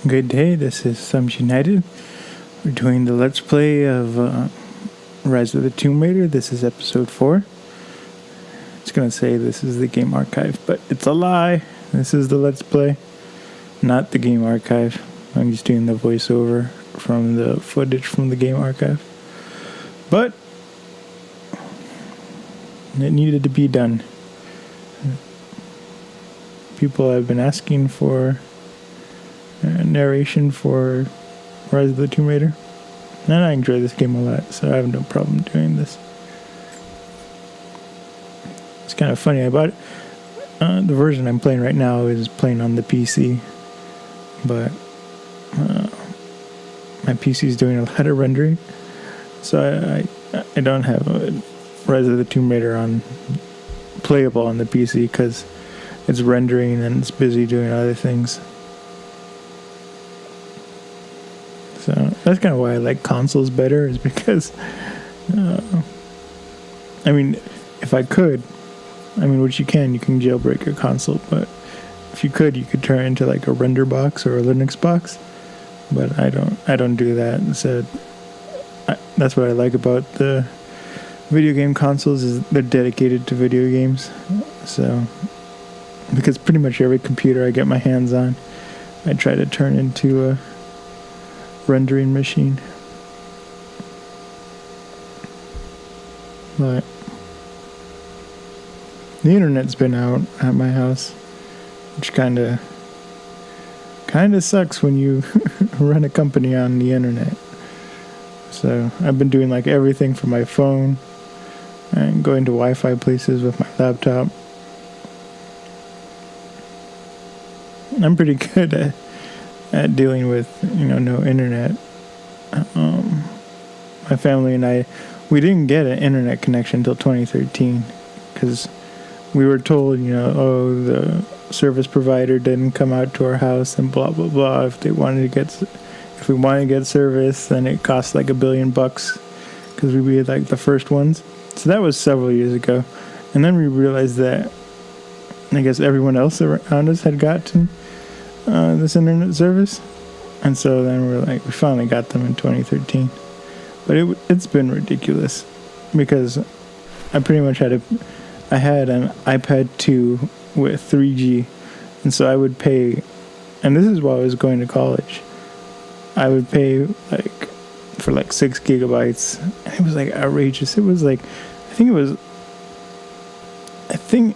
Good day, this is Thumbs United. We're doing the Let's Play of Rise of the Tomb Raider. This is episode 4. It's going to say this is the game archive, but it's a lie. This is the Let's Play, not the game archive. I'm just doing the voiceover from the footage from the game archive. But it needed to be done. People have been asking for narration for Rise of the Tomb Raider, and I enjoy this game a lot, so I have no problem doing this. It's kind of funny. I bought the version I'm playing right now is playing on the PC, but my PC is doing a lot of rendering, so I don't have Rise of the Tomb Raider on playable on the PC because it's rendering and it's busy doing other things. So that's kind of why I like consoles better, is because I mean, if I could, which you can jailbreak your console, but if you could turn it into like a render box or a Linux box, but I don't do that. So that's what I like about the video game consoles, is they're dedicated to video games. So because pretty much every computer I get my hands on, I try to turn into a rendering machine. But the internet's been out at my house, which kind of sucks when you run a company on the internet. So I've been doing like everything from my phone and going to Wi-Fi places with my laptop. I'm pretty good at dealing with, no internet. My family and we didn't get an internet connection until 2013 because we were told, the service provider didn't come out to our house and blah blah blah. If we wanted to get service, then it cost like $1 billion because we were like the first ones. So that was several years ago, and then we realized that I guess everyone else around us had gotten this internet service, and so then we finally got them in 2013. But it's been ridiculous because I pretty much had an iPad 2 with 3G, and so I would pay, and this is while I was going to college, I would pay for 6 gigabytes, and it was like outrageous. It was like, I think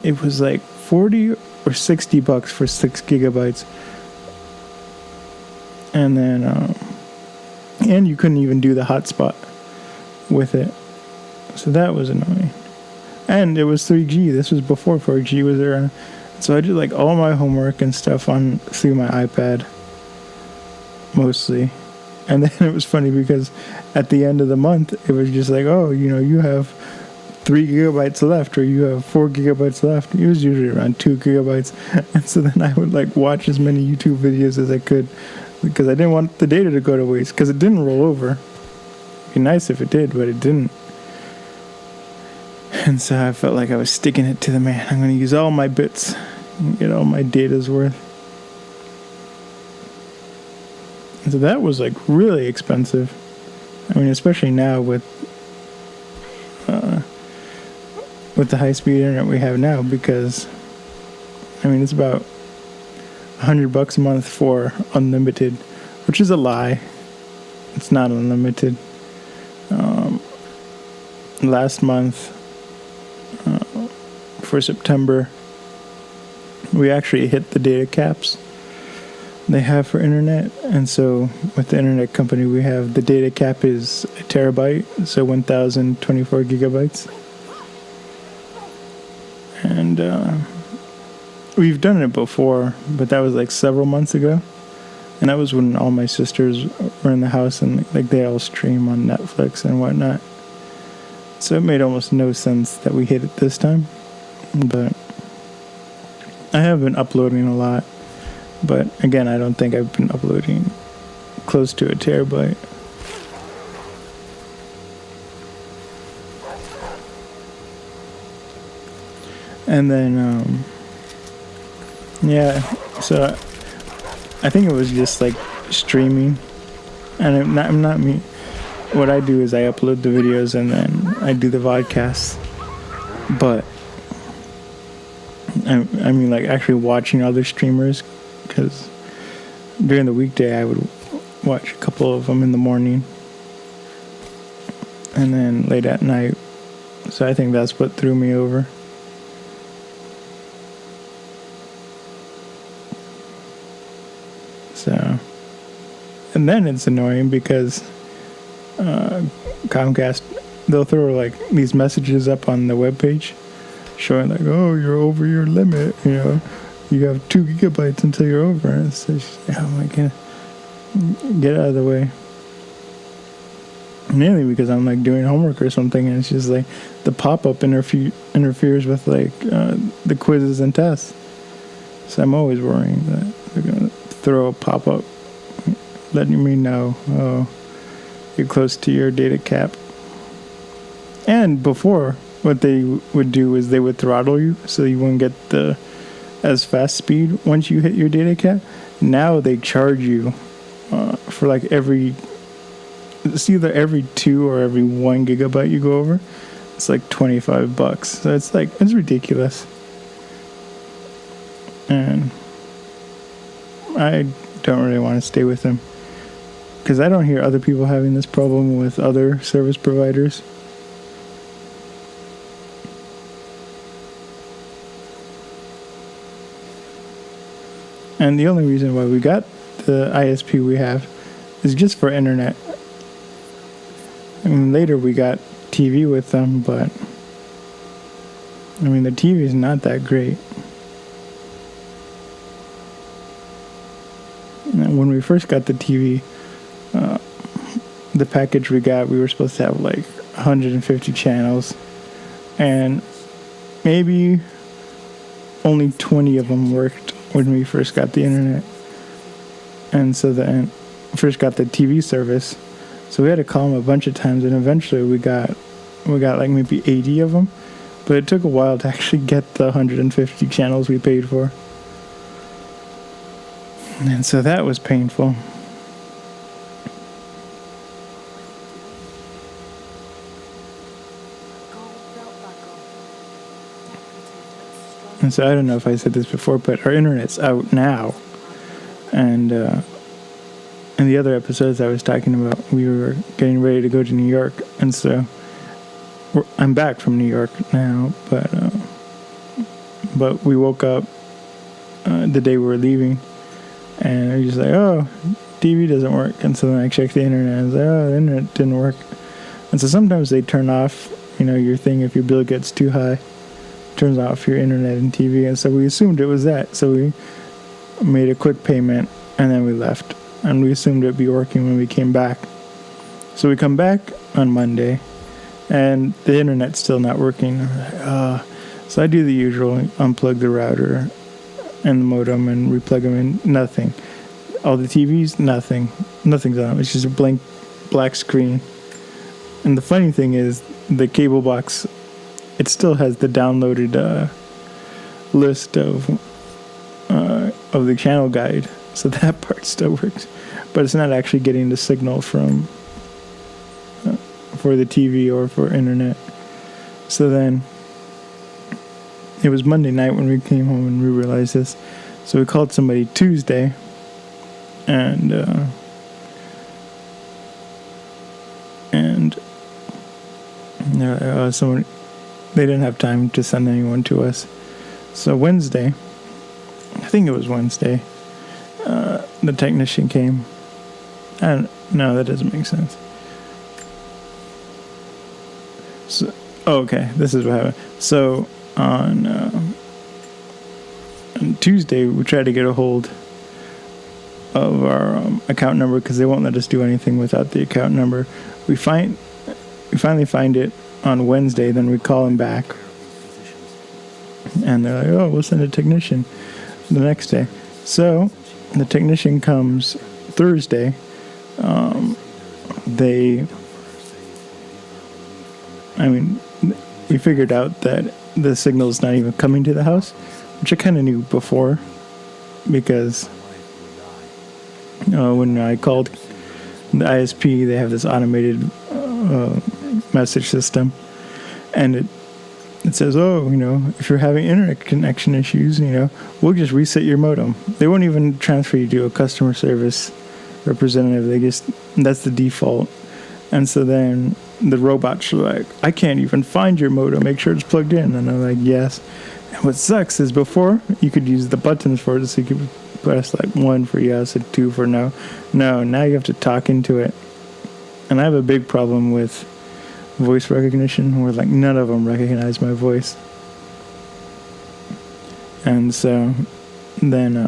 it was like $40 or $60 for 6 gigabytes. And then, and you couldn't even do the hotspot with it. So that was annoying. And it was 3G. This was before 4G was around. So I did like all my homework and stuff through my iPad, mostly. And then it was funny because at the end of the month, it was just like, oh, you have 3 gigabytes left, or you have 4 gigabytes left. It was usually around 2 gigabytes. And so then I would watch as many YouTube videos as I could, because I didn't want the data to go to waste, because it didn't roll over. It'd be nice if it did, but it didn't. And so I felt like I was sticking it to the man. I'm going to use all my bits and get all my data's worth. And so that was really expensive. Especially now with the high-speed internet we have now, because it's about $100 a month for unlimited, which is a lie. It's not unlimited. Last month, for September, we actually hit the data caps they have for internet, and so with the internet company we have, the data cap is a terabyte, so 1024 gigabytes. And we've done it before, but that was several months ago, and that was when all my sisters were in the house, and they all stream on Netflix and whatnot. So it made almost no sense that we hit it this time. But I have been uploading a lot, but again, I don't think I've been uploading close to a terabyte. And then, yeah, so I think it was just streaming, and I'm not me. What I do is I upload the videos and then I do the vodcasts. But I mean, like actually watching other streamers, because during the weekday I would watch a couple of them in the morning and then late at night. So I think that's what threw me over. So, and then it's annoying because Comcast, they'll throw like these messages up on the webpage showing like, oh, you're over your limit, you know, you have 2 gigabytes until you're over. And it's just, oh my god, get out of the way. Mainly because I'm like doing homework or something, and it's just like the pop-up interferes with like the quizzes and tests. So I'm always worrying that they're gonna throw a pop-up letting me know, oh, you're close to your data cap. And before, what they would do is they would throttle you so you wouldn't get the as fast speed once you hit your data cap. Now they charge you for like it's either every 2 or every 1 gigabyte you go over. It's like $25. So it's ridiculous. And I don't really want to stay with them, because I don't hear other people having this problem with other service providers. And the only reason why we got the ISP we have is just for internet. I mean, later we got TV with them, but I mean, the TV is not that great. And when we first got the TV, the package we got, we were supposed to have like 150 channels, and maybe only 20 of them worked when we first got the internet. And so then first got the TV service, so we had to call them a bunch of times, and eventually we got like maybe 80 of them, but it took a while to actually get the 150 channels we paid for. And so that was painful. And so I don't know if I said this before, but our internet's out now. And in the other episodes I was talking about, we were getting ready to go to New York. And so I'm back from New York now, but we woke up the day we were leaving, and I was just like, oh, TV doesn't work. And so then I checked the internet, and I was like, oh, the internet didn't work. And so sometimes they turn off, your thing if your bill gets too high. Turns off your internet and TV, and so we assumed it was that. So we made a quick payment, and then we left, and we assumed it'd be working when we came back. So we come back on Monday, and the internet's still not working. So I do the usual: unplug the router and the modem and replug them in. Nothing. All the TVs, nothing's on. It's just a blank black screen. And the funny thing is, the cable box, it still has the downloaded list of the channel guide, so that part still works, but it's not actually getting the signal from for the TV or for internet. So then it was Monday night when we came home and we realized this. So we called somebody Tuesday, and someone. They didn't have time to send anyone to us. So Wednesday, I think it was Wednesday, the technician came. No, that doesn't make sense. So, okay, this is what happened. So on Tuesday, we tried to get a hold of our account number, because they won't let us do anything without the account number. We finally find it on Wednesday. Then we call them back, and they're like, oh, we'll send a technician the next day. So the technician comes Thursday. We figured out that the signal's not even coming to the house, which I kind of knew before, because When I called the ISP, they have this automated message system, and it says, oh, if you're having internet connection issues, we'll just reset your modem. They won't even transfer you to a customer service representative. That's the default. And so then the robots are like, I can't even find your modem. Make sure it's plugged in. And I'm like, yes. And what sucks is before you could use the buttons for it, so you could press like 1 for yes and 2 for no. No, now you have to talk into it. And I have a big problem with voice recognition where like none of them recognize my voice. And so then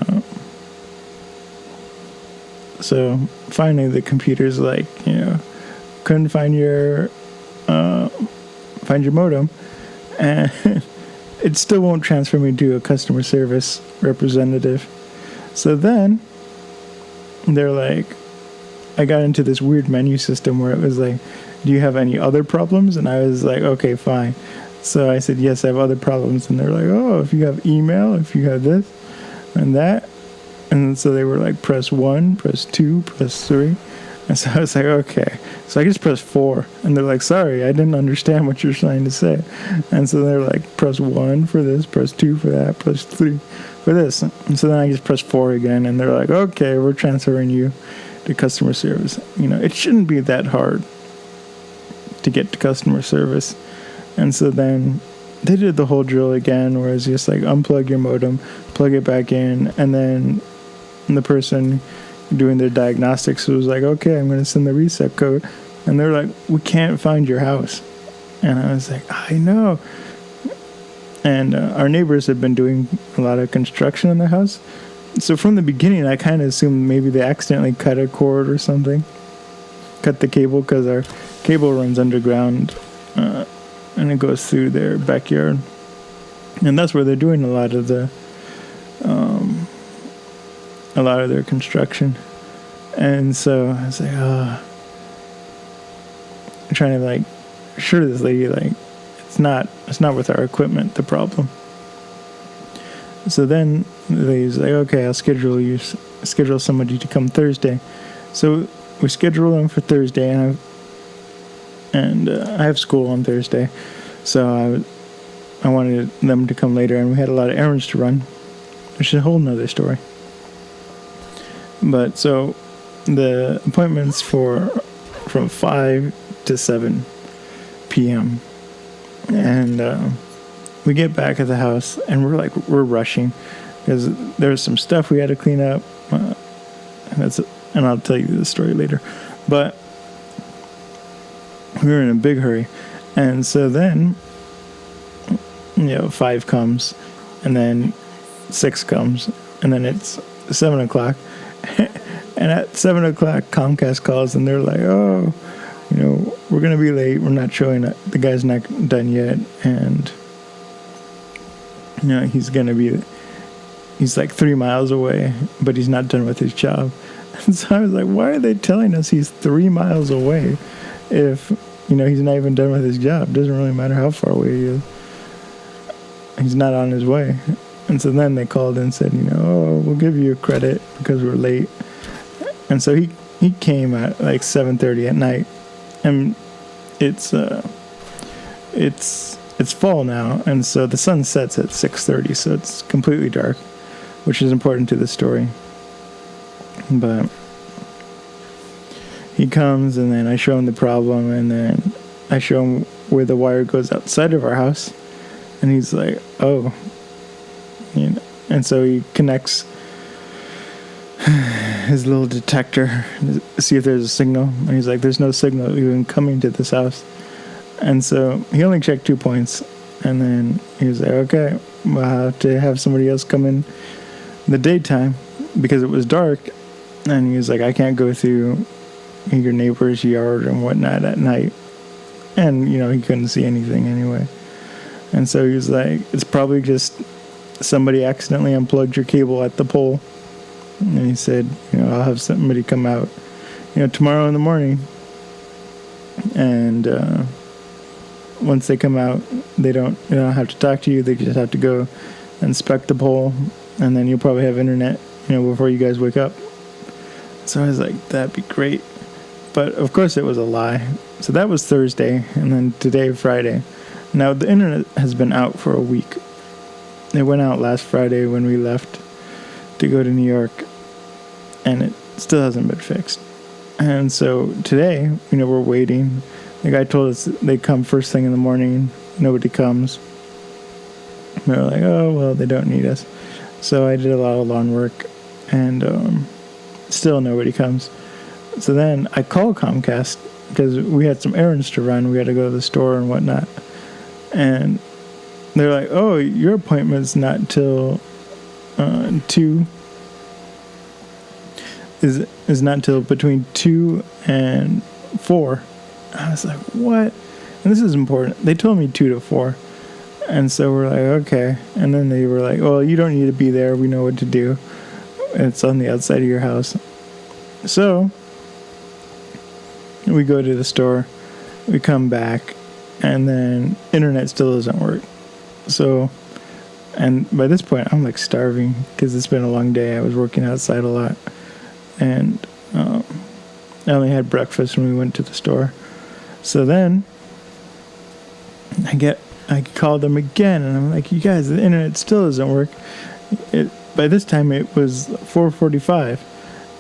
so finally the computer's like, couldn't find your modem, and it still won't transfer me to a customer service representative. So then they're like, I got into this weird menu system where it was like, do you have any other problems? And I was like, okay, fine. So I said, yes, I have other problems. And they're like, oh, if you have email, if you have this and that. And so they were like, press 1, press 2, press 3. And so I was like, okay. So I just pressed 4. And they're like, sorry, I didn't understand what you're trying to say. And so they're like, press 1 for this, press 2 for that, press 3 for this. And so then I just pressed 4 again. And they're like, okay, we're transferring you to customer service. It shouldn't be that hard to get to customer service. And so then they did the whole drill again, where it's just like, unplug your modem, plug it back in, and then the person doing their diagnostics was like, okay, I'm going to send the reset code. And they're like, we can't find your house. And I was like, I know. And our neighbors have been doing a lot of construction in the house. So from the beginning, I kind of assumed maybe they accidentally cut a cord or something. Cut the cable, because our cable runs underground, and it goes through their backyard. And that's where they're doing a lot of their construction. And so I was like, I'm trying to assure this lady, it's not with our equipment, the problem. So then the lady's like, okay, I'll schedule somebody to come Thursday. So we schedule them for Thursday, and I have school on Thursday, so I wanted them to come later, and we had a lot of errands to run, which is a whole nother story. But so the appointment's from 5 to 7 p.m. And we get back at the house, and we're rushing because there's some stuff we had to clean up. And I'll tell you the story later. But we were in a big hurry. And so then, 5 comes, and then 6 comes, and then it's 7 o'clock. And at 7 o'clock, Comcast calls, and they're like, oh, we're going to be late. We're not showing up. The guy's not done yet. And, he's like 3 miles away, but he's not done with his job. And so I was like, why are they telling us he's 3 miles away if, he's not even done with his job? It doesn't really matter how far away he is. He's not on his way. And so then they called and said, we'll give you a credit because we're late. And so he came at 7:30 at night. And it's fall now, and so the sun sets at 6:30, so it's completely dark, which is important to the story. But he comes, and then I show him the problem, and then I show him where the wire goes outside of our house, and he's like, oh, and so he connects his little detector to see if there's a signal, and he's like, there's no signal even coming to this house. And so he only checked 2 points, and then he was like, okay, we'll have to have somebody else come in the daytime because it was dark. And he was like, I can't go through your neighbor's yard and whatnot at night. And, he couldn't see anything anyway. And so he was like, it's probably just somebody accidentally unplugged your cable at the pole. And he said, I'll have somebody come out, tomorrow in the morning. And once they come out, they don't have to talk to you. They just have to go inspect the pole, and then you'll probably have internet, before you guys wake up. So I was like, that'd be great. But of course it was a lie. So that was Thursday, and then today, Friday. Now the internet has been out for a week. It went out last Friday when we left to go to New York, and it still hasn't been fixed. And so today, we're waiting. The guy told us they come first thing in the morning. Nobody comes. We were like, oh, well, they don't need us. So I did a lot of lawn work, and still nobody comes. So then I called Comcast because we had some errands to run. We had to go to the store and whatnot. And they're like, oh, your appointment's not till 2. Is not till between 2 and 4. I was like, what? And this is important. They told me 2 to 4. And so we're like, okay. And then they were like, well, you don't need to be there. We know what to do. It's on the outside of your house. So we go to the store. We come back. And then internet still doesn't work. So, and by this point, I'm like starving because it's been a long day. I was working outside a lot. And I only had breakfast when we went to the store. So then I called them again, and I'm like, you guys, the internet still doesn't work. By this time it was 4:45,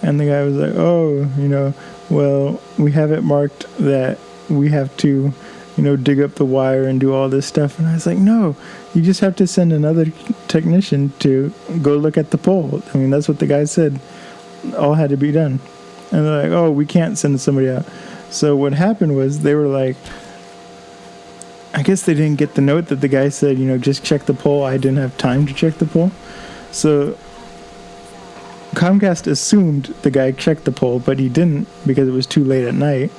and the guy was like, oh, well, we have it marked that we have to, dig up the wire and do all this stuff. And I was like, no, you just have to send another technician to go look at the pole. I mean, that's what the guy said. All had to be done. And they're like, oh, we can't send somebody out. So what happened was they were like, I guess they didn't get the note that the guy said, just check the pole. I didn't have time to check the pole. So Comcast assumed the guy checked the pole, but he didn't because it was too late at night.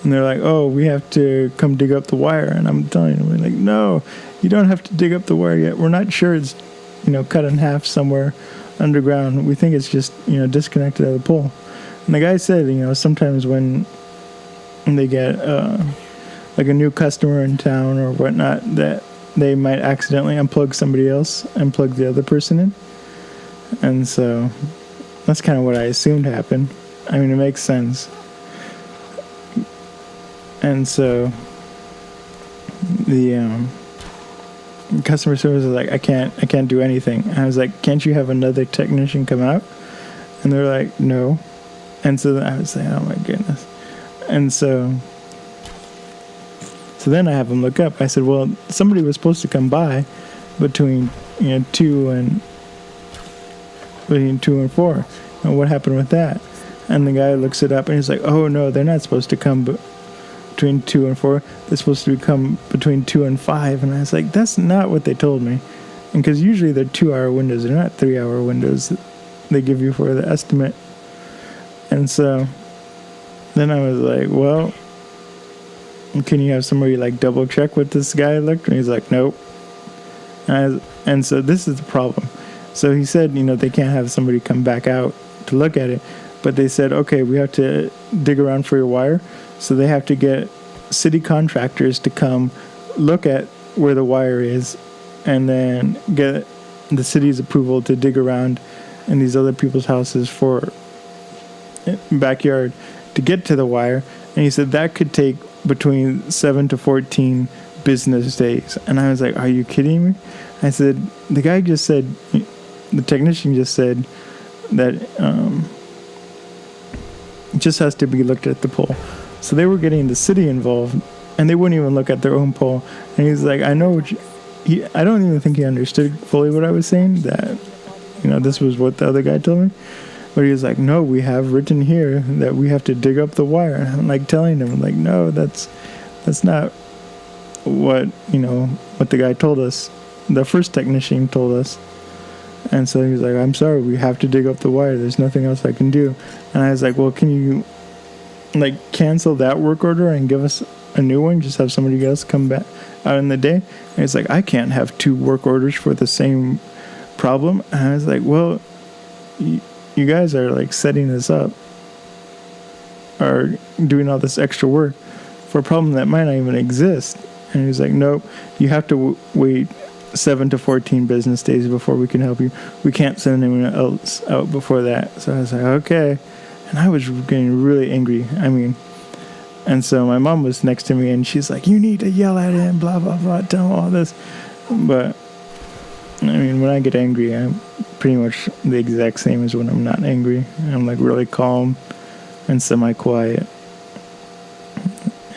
And they're like, oh, we have to come dig up the wire. And I'm telling them, like, no, you don't have to dig up the wire yet. We're not sure it's, cut in half somewhere underground. We think it's just, disconnected at the pole. And the guy said, sometimes when they get like a new customer in town or whatnot, that they might accidentally unplug somebody else and plug the other person in. And so that's kind of what I assumed happened. I mean, it makes sense. And so the customer service was like, I can't do anything. And I was like, can't you have another technician come out? And they're like, no. And so then I was like, oh my goodness. And so then I have them look up. I said, well, somebody was supposed to come by between 2 and 4. And what happened with that? And the guy looks it up and he's like, oh no, they're not supposed to come between 2 and 4. They're supposed to come between 2 and 5. And I was like, that's not what they told me. And because usually they're 2-hour windows, they're not 3-hour windows they give you for the estimate. And so then I was like, well, can you have somebody like double check what this guy looked? And he's like, nope. And so this is the problem. So he said, they can't have somebody come back out to look at it. But they said, okay, we have to dig around for your wire. So they have to get city contractors to come look at where the wire is and then get the city's approval to dig around in these other people's houses for backyard to get to the wire. And he said that could take between 7 to 14 business days. And I was like, are you kidding me? I said, the guy just said, the technician just said that it just has to be looked at the pole. So they were getting the city involved, and they wouldn't even look at their own pole. And he's like, I know what I don't even think he understood fully what I was saying, that, this was what the other guy told me. But he was like, no, we have written here that we have to dig up the wire. And I'm like telling him, like, no, that's not what, what the guy told us. The first technician told us. And so he was like, I'm sorry, we have to dig up the wire. There's nothing else I can do. And I was like, well, can you, cancel that work order and give us a new one? Just have somebody else come back out in the day? And he's like, I can't have 2 work orders for the same problem. And I was like, well, you guys are, setting this up or doing all this extra work for a problem that might not even exist. And he was like, nope, you have to wait 7 to 14 business days before we can help you. We can't send anyone else out before that. So I was like, okay. And I was getting really angry. And so my mom was next to me, and she's like, you need to yell at him, blah, blah, blah, tell him all this. But, when I get angry, I'm pretty much the exact same as when I'm not angry. I'm, like, really calm and semi-quiet.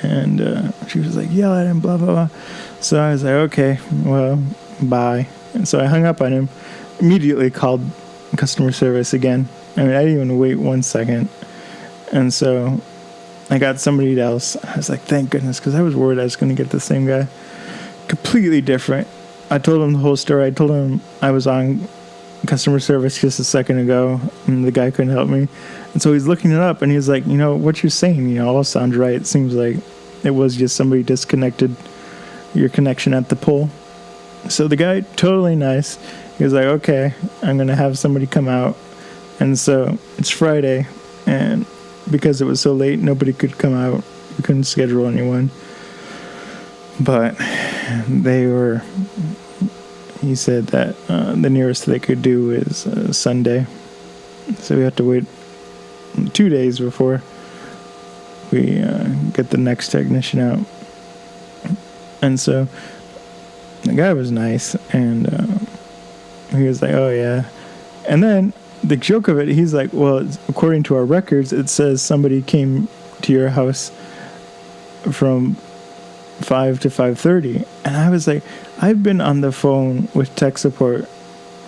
And she was like, yell at him, blah, blah, blah. So I was like, okay, well, bye. And so I hung up on him, immediately called customer service again. I didn't even wait 1 second. And so I got somebody else. I was like, thank goodness, because I was worried I was going to get the same guy. Completely different. I told him the whole story. I told him I was on customer service just a second ago, and the guy couldn't help me. And so he's looking it up, and he's like, what you're saying, all sounds right. It seems like it was just somebody disconnected your connection at the pole. So the guy, totally nice. He was like, okay, I'm going to have somebody come out. And so it's Friday, and because it was so late, nobody could come out. We couldn't schedule anyone. But he said that the nearest they could do is Sunday. So we have to wait 2 days before we get the next technician out. And so the guy was nice, and he was like, oh yeah. And then the joke of it, he's like, well, according to our records, it says somebody came to your house from 5 to 5:30. And I was like, I've been on the phone with tech support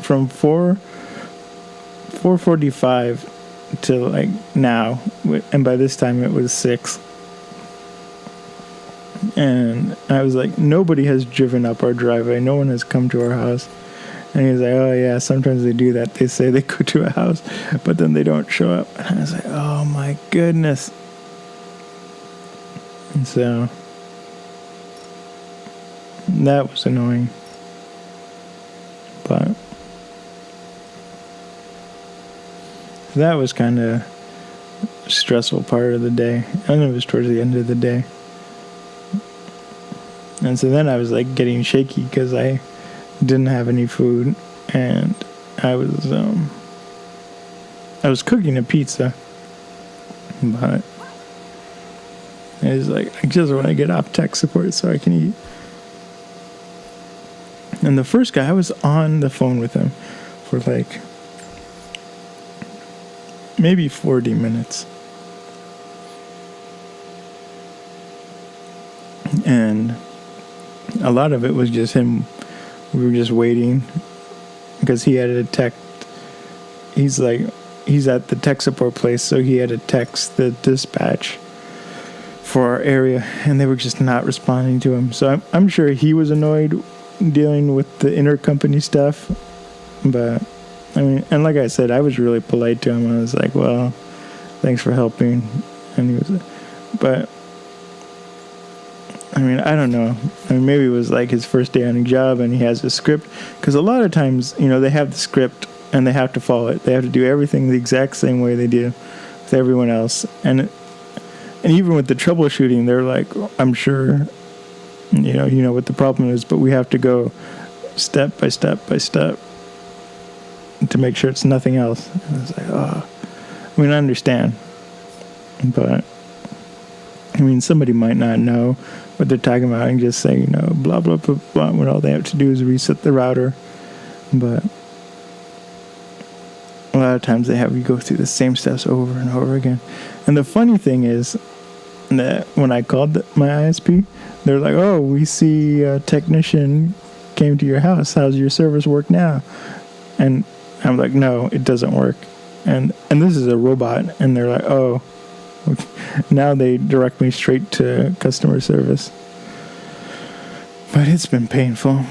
from 4:45 to like now, and by this time it was 6. And I was like, nobody has driven up our driveway, no one has come to our house. And he was like, oh yeah, sometimes they do that. They say they go to a house, but then they don't show up. And I was like, oh my goodness. And so that was annoying. But that was kind of a stressful part of the day. And it was towards the end of the day. And so then I was like getting shaky because I didn't have any food, and I was cooking a pizza, but I was like, I just want to get off tech support so I can eat. And the first guy, I was on the phone with him for like maybe 40 minutes. And a lot of it was just him. We were just waiting because he had to text. He's at the tech support place, so he had to text the dispatch for our area, and they were just not responding to him. So I'm sure he was annoyed dealing with the intercompany stuff. But and like I said, I was really polite to him. I was like, well, thanks for helping. And he was, but I don't know. Maybe it was like his first day on the job and he has a script. Because a lot of times, they have the script and they have to follow it. They have to do everything the exact same way they do with everyone else. And even with the troubleshooting, they're like, I'm sure, you know what the problem is, but we have to go step by step by step to make sure it's nothing else. And I was like, oh. I understand. But, somebody might not know what they're talking about and just say, blah, blah, blah, blah, when all they have to do is reset the router. But a lot of times they have you go through the same steps over and over again. And the funny thing is that when I called my ISP, they're like, oh, we see a technician came to your house. How's your service work now? And I'm like, no, it doesn't work. And this is a robot. And they're like, oh. Now they direct me straight to customer service. But it's been painful.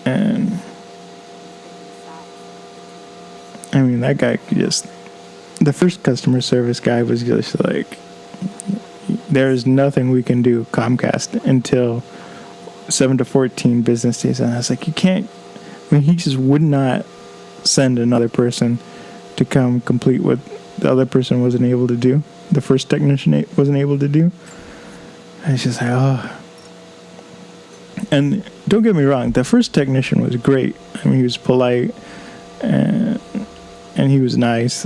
And that guy the first customer service guy was just like, there's nothing we can do, Comcast, until 7 to 14 business days. And I was like, you can't, he just would not send another person to come complete what the other person wasn't able to do. The first technician wasn't able to do. I was just like, oh. And don't get me wrong, the first technician was great. I mean, he was polite and he was nice.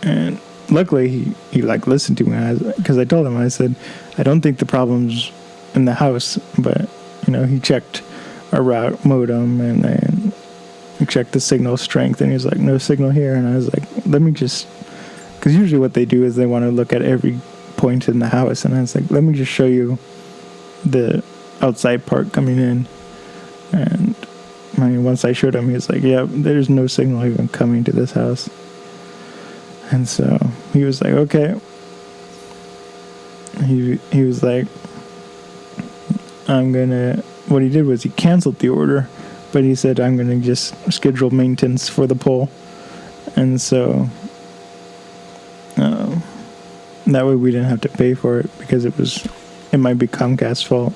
And luckily, he like listened to me because I told him, I said, I don't think the problem's in the house, but he checked our route modem and then he checked the signal strength, and he was like, no signal here. And I was like, let me just, because usually what they do is they want to look at every point in the house, and I was like, let me just show you the outside part coming in. And once I showed him, he was like, yeah, there's no signal even coming to this house. And so he was like, okay. He was like, what he did was he canceled the order, but he said, I'm gonna just schedule maintenance for the pole. And so that way we didn't have to pay for it, because it might be Comcast's fault.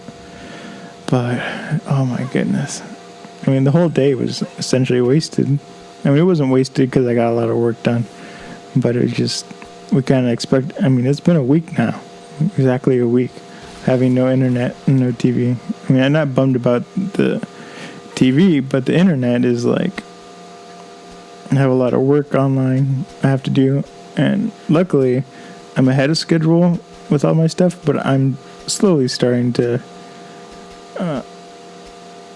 But oh my goodness, the whole day was essentially wasted. It wasn't wasted because I got a lot of work done, but it just, we kind of expect, it's been a week now, exactly a week, having no internet and no TV. I'm not bummed about the TV, but the internet is like, I have a lot of work online I have to do, and luckily I'm ahead of schedule with all my stuff, but I'm slowly starting to,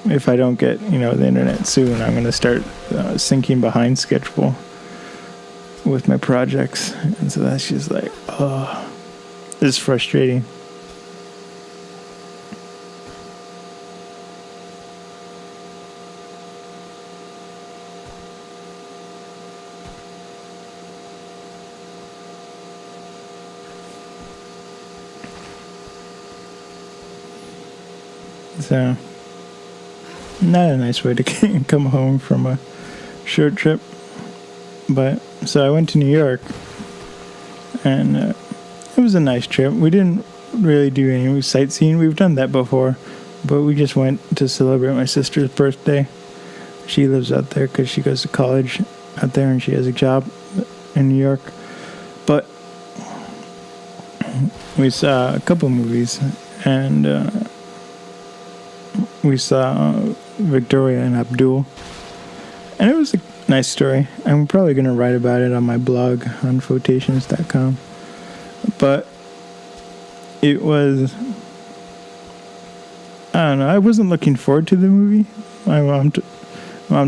if I don't get, the internet soon, I'm going to start sinking behind schedule with my projects. And so that's just like, it's frustrating. So, not a nice way to come home from a short trip. But, so I went to New York, and it was a nice trip. We didn't really do any sightseeing. We've done that before, but we just went to celebrate my sister's birthday. She lives out there because she goes to college out there, and she has a job in New York. But we saw a couple movies, and we saw Victoria and Abdul, and it was a nice story. I'm probably going to write about it on my blog on Photations.com. But it was, I don't know, I wasn't looking forward to the movie. My mom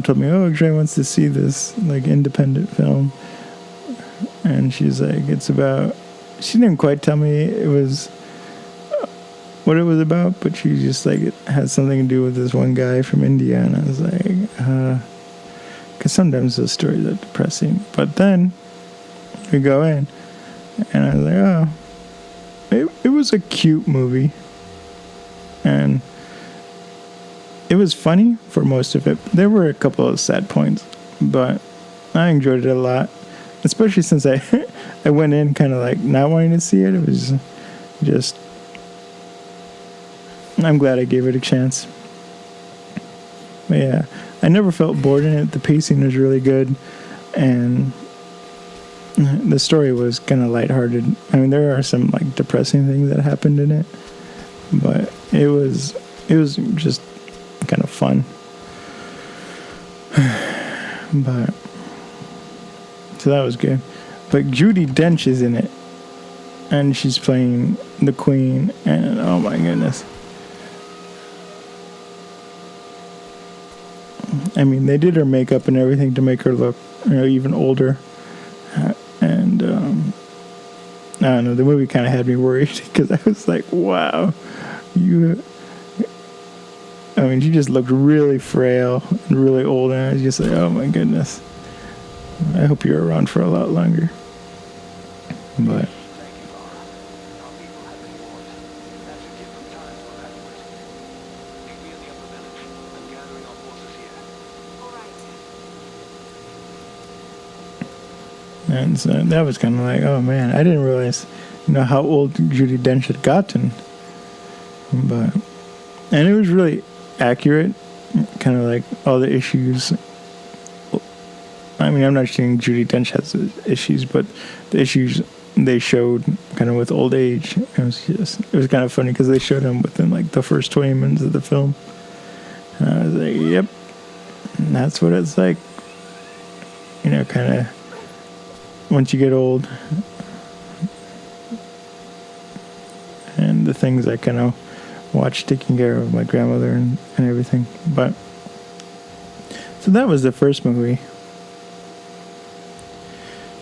told me, Trey wants to see this like independent film, and she's like, it's about, she didn't quite tell me it was what it was about, but she just like, it had something to do with this one guy from India, and I was like, because sometimes those stories are depressing. But then we go in, and I was like, it was a cute movie, and it was funny for most of it. There were a couple of sad points, but I enjoyed it a lot, especially since I I went in kind of like not wanting to see it. It was just, I'm glad I gave it a chance. But yeah, I never felt bored in it. The pacing was really good, and the story was kind of lighthearted. There are some like depressing things that happened in it, but it was just kind of fun. But so that was good. But Judi Dench is in it, and she's playing the Queen, and oh my goodness. They did her makeup and everything to make her look, even older. And I don't know, the movie kind of had me worried because I was like, wow, she just looked really frail and really old, and I was just like, oh my goodness, I hope you're around for a lot longer. But and so that was kind of like, oh man, I didn't realize, how old Judi Dench had gotten. And it was really accurate, kind of like all the issues. I'm not saying Judi Dench has issues, but the issues they showed kind of with old age. It was kind of funny because they showed him within like the first 20 minutes of the film. And I was like, yep, that's what it's like. You know, kind of once you get old. And the things I kind of watched taking care of my grandmother and everything. But so that was the first movie.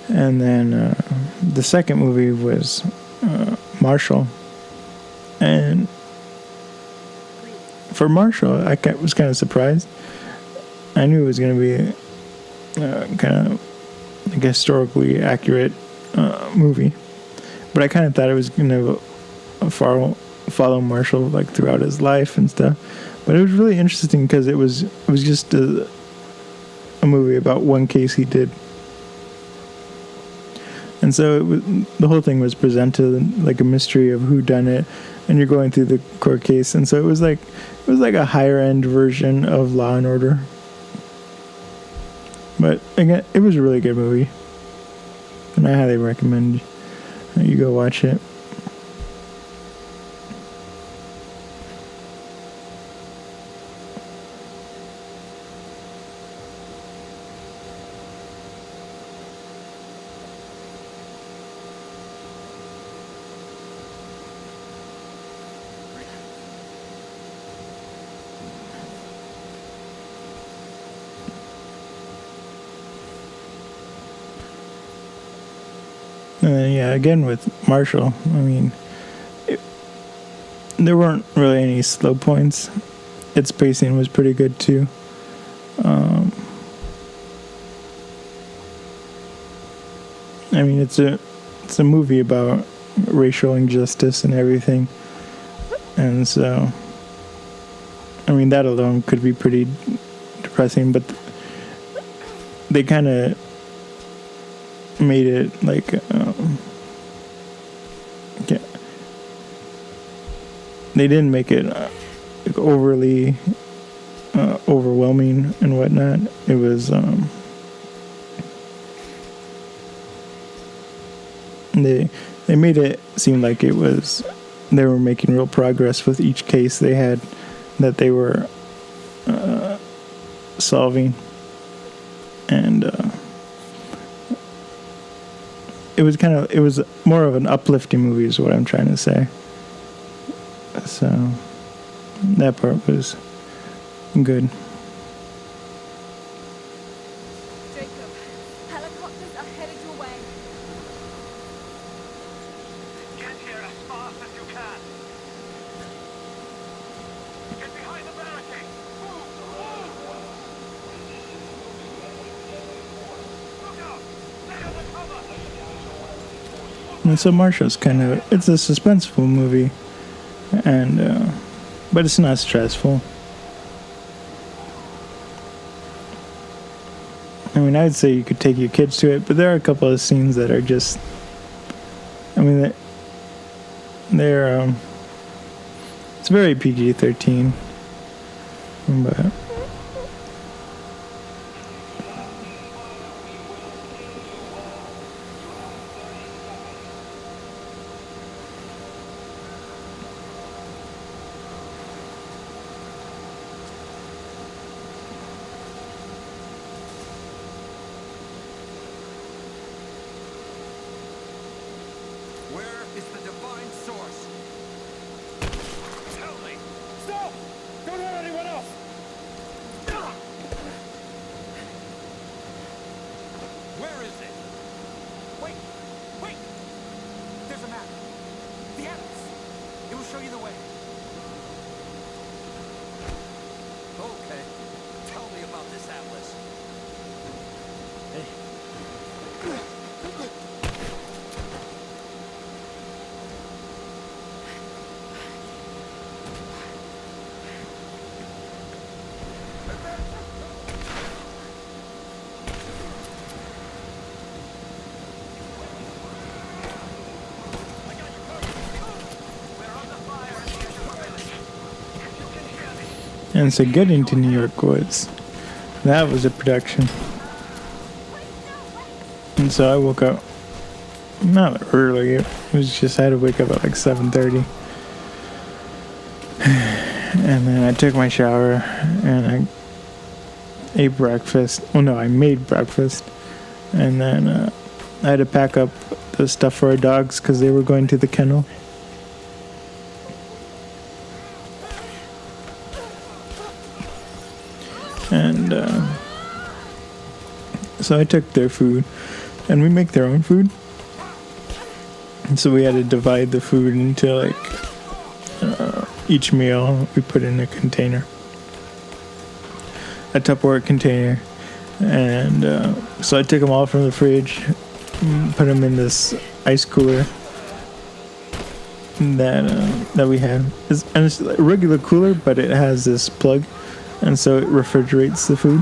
And then the second movie was Marshall. And for Marshall, I was kind of surprised. I knew it was going to be kind of like a historically accurate movie. But I kind of thought it was going to follow Marshall like throughout his life and stuff. But it was really interesting because it was just a movie about one case he did. And so the whole thing was presented like a mystery of who done it, and you're going through the court case. And so it was like a higher end version of Law and Order. But again, it was a really good movie, and I highly recommend you go watch it. And then, yeah, again with Marshall, I mean, there weren't really any slow points. Its pacing was pretty good too. I mean, it's a movie about racial injustice and everything, and so, I mean, that alone could be pretty depressing. But they kind of made it like they didn't make it like overly overwhelming and whatnot. It was they made it seem like they were making real progress with each case they had that they were solving, and it was more of an uplifting movie is what I'm trying to say. So that part was good. Jacob, helicopters are headed your way. Get here as fast as you can. Get behind the barricade. Look out! Stay under cover. And so Marshall's it's a suspenseful movie, and but it's not stressful. I mean, I'd say you could take your kids to it, but there are a couple of scenes that are just, I mean, they're it's very PG-13, but Where is the divine source? Tell me. Stop! Don't hurt anyone else! Where is it? Wait! Wait! There's a map. The atlas. It will show you the way. Okay. Tell me about this atlas. and so getting to New York was a production. And so I woke up not early. It was just I had to wake up at like 7:30. And then I took my shower and I ate breakfast. Well, no, I made breakfast. And then I had to pack up the stuff for our dogs because they were going to the kennel. And so I took their food. And we make their own food. And so we had to divide the food into like each meal we put in a container. A Tupperware container. And so I took them all from the fridge, put them in this ice cooler that we had. And it's a regular cooler, but it has this plug. And so it refrigerates the food.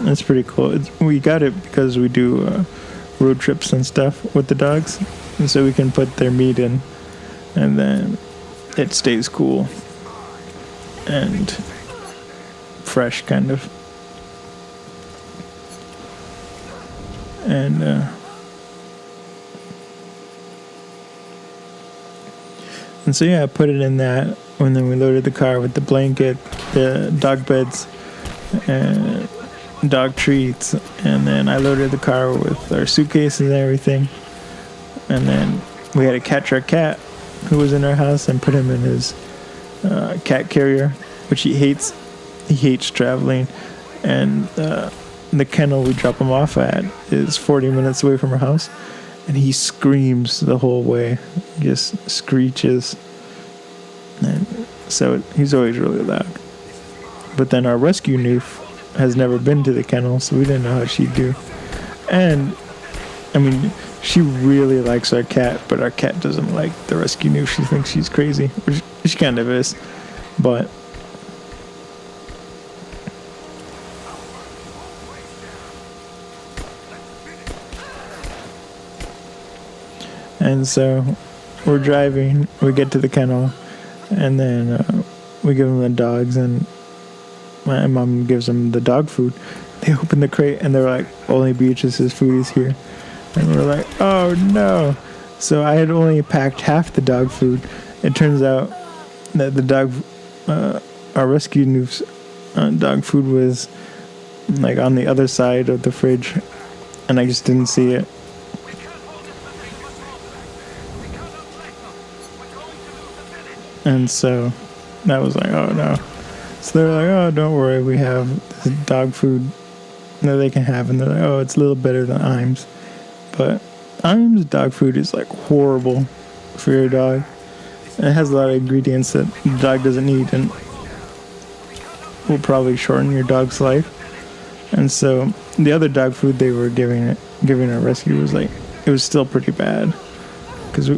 It's pretty cool. We got it because we do road trips and stuff with the dogs. And so we can put their meat in. And then it stays cool. And fresh, kind of. And so yeah, I put it in that, and then we loaded the car with the blanket, the dog beds, and dog treats, and then I loaded the car with our suitcases and everything. And then we had to catch our cat who was in our house and put him in his cat carrier, which he hates. He hates traveling, and the kennel we drop him off at is 40 minutes away from our house, and he screams the whole way, just screeches, and so he's always really loud. But then our rescue nymph has never been to the kennel, so we didn't know how she'd do. And I mean, she really likes our cat, but our cat doesn't like the rescue nymph. She thinks she's crazy, which she kind of is. But and so we're driving, we get to the kennel, and then we give them the dogs, and my mom gives them the dog food. They open the crate, and they're like, only Beatrice's food is here. And we're like, oh no. So I had only packed half the dog food. It turns out that the dog, our rescue nymph's dog food was like on the other side of the fridge, and I just didn't see it. And so that was like, oh no. So they're like, oh, don't worry, we have this dog food that they can have. And they're like, oh, it's a little better than Imes. But Imes dog food is like horrible for your dog. It has a lot of ingredients that the dog doesn't need and will probably shorten your dog's life. And so the other dog food they were giving our rescue was like, it was still pretty bad. Because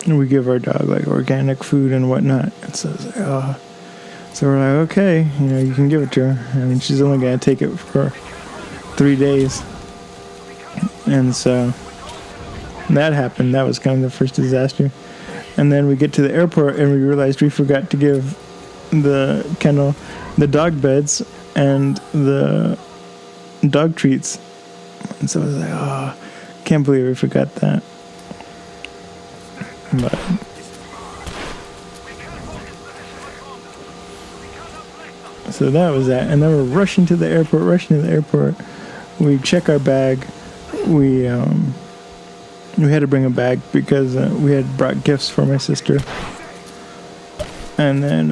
we give our dog like organic food and whatnot. And so it's like, oh. So we're like, okay, you can give it to her. I mean, she's only going to take it for 3 days. And so that happened. That was kind of the first disaster. And then we get to the airport and we realized we forgot to give the kennel the dog beds and the dog treats. And so I was like, oh, can't believe we forgot that. But so that was that. And then we're rushing to the airport. We check our bag. We had to bring a bag because we had brought gifts for my sister. And then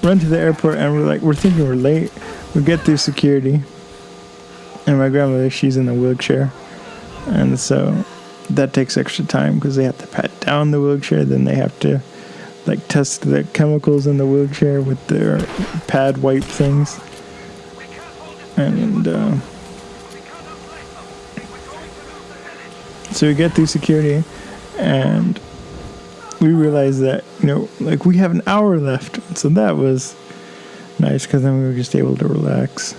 run to the airport, and we're thinking we're late. We get through security, and my grandmother, she's in a wheelchair, and so that takes extra time because they have to pat down the wheelchair, then they have to like test the chemicals in the wheelchair with their pad wipe things. And so we get through security, and we realize that we have an hour left. So that was nice because then we were just able to relax.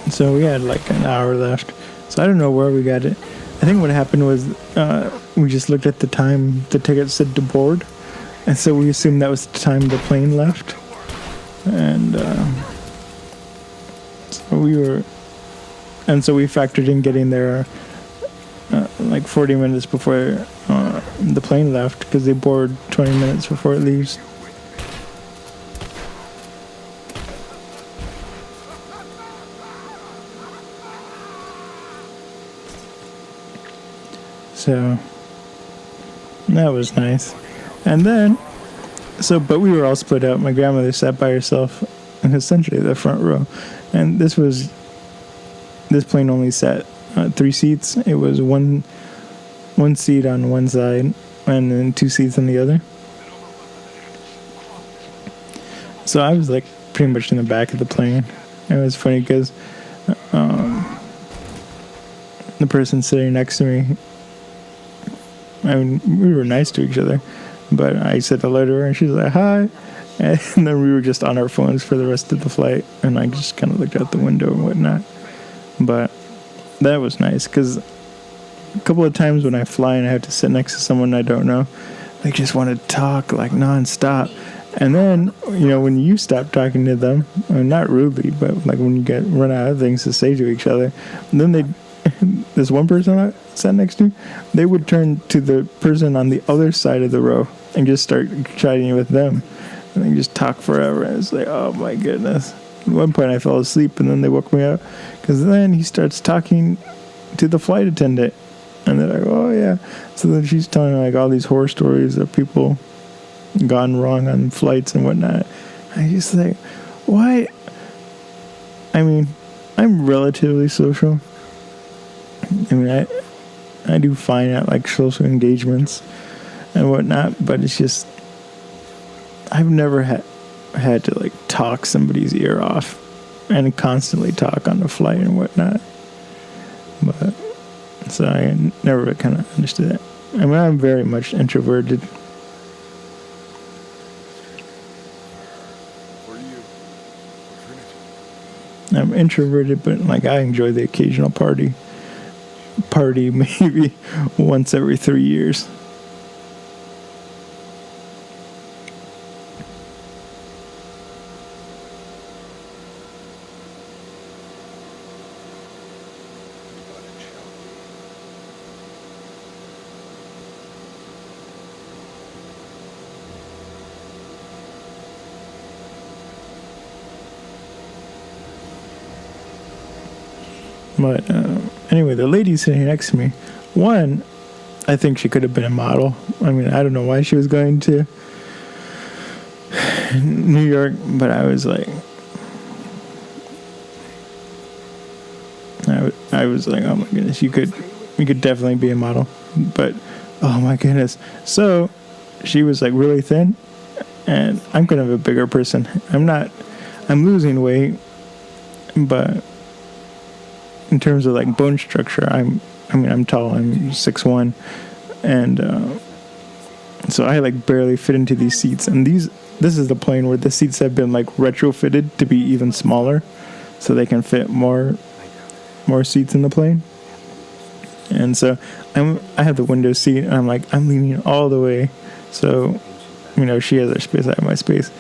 So we had like an hour left. So I don't know where we got it. I think what happened was we just looked at the time the ticket said to board, and so we assumed that was the time the plane left, and so we factored in getting there like 40 minutes before the plane left, because they board 20 minutes before it leaves. So that was nice. And then, but we were all split up. My grandmother sat by herself in essentially the front row. And this plane only sat 3 seats. It was one seat on one side and then 2 seats on the other. So I was like pretty much in the back of the plane. It was funny because the person sitting next to me, I mean, we were nice to each other, but I said hello to her and she was like, hi. And then we were just on our phones for the rest of the flight, and I just kind of looked out the window and whatnot. But that was nice, because a couple of times when I fly and I have to sit next to someone I don't know, they just want to talk like nonstop. And then, when you stop talking to them, not rudely, but like when you run out of things to say to each other, then this one person I sat next to, they would turn to the person on the other side of the row and just start chatting with them. And they just talk forever. And it's like, oh my goodness. At one point I fell asleep, and then they woke me up, because then he starts talking to the flight attendant. And they're like, oh yeah. So then she's telling like all these horror stories of people gone wrong on flights and whatnot. I just like, why? I mean, I'm relatively social. I mean, I do fine at like social engagements and whatnot, but it's just, I've never had to like talk somebody's ear off and constantly talk on the flight and whatnot. But so I never kind of understood that. I mean, I'm very much introverted. I'm introverted, but like I enjoy the occasional party maybe once every 3 years. But anyway, the lady sitting next to me, one, I think she could have been a model. I mean, I don't know why she was going to New York, but I was like, I was like, oh my goodness, you could definitely be a model. But oh my goodness, so she was like really thin, and I'm kind of a bigger person. I'm losing weight, but in terms of like bone structure, I'm tall. I'm 6'1", and so I like barely fit into these seats. And this is the plane where the seats have been like retrofitted to be even smaller, so they can fit more seats in the plane. And so I have the window seat, and I'm leaning all the way, so she has her space, I have my space,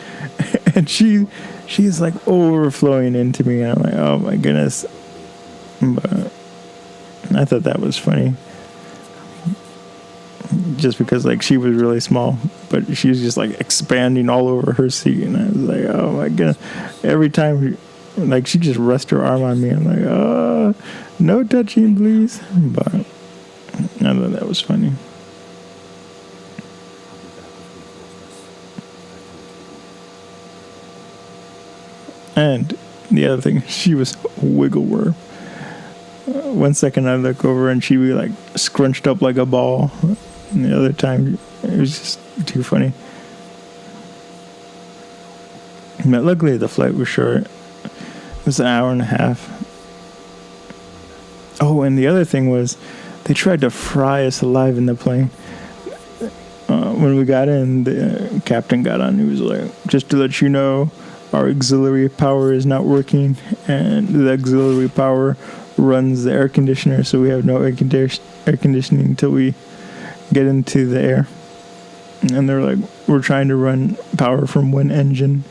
and she's like overflowing into me, and I'm like, oh my goodness. But I thought that was funny, just because like she was really small, but she was just like expanding all over her seat, and I was like, oh my goodness. Every time like she just rests her arm on me, I'm like, oh, no touching please. But I thought that was funny. And the other thing, she was a wiggle worm. 1 second I look over and she was like scrunched up like a ball, and the other time it was just too funny. But luckily the flight was short. It was an hour and a half. Oh, and the other thing was they tried to fry us alive in the plane. When we got in, the captain got on. He was like, just to let you know, our auxiliary power is not working, and the auxiliary power runs the air conditioner, so we have no air conditioning until we get into the air. And they're like, we're trying to run power from one engine.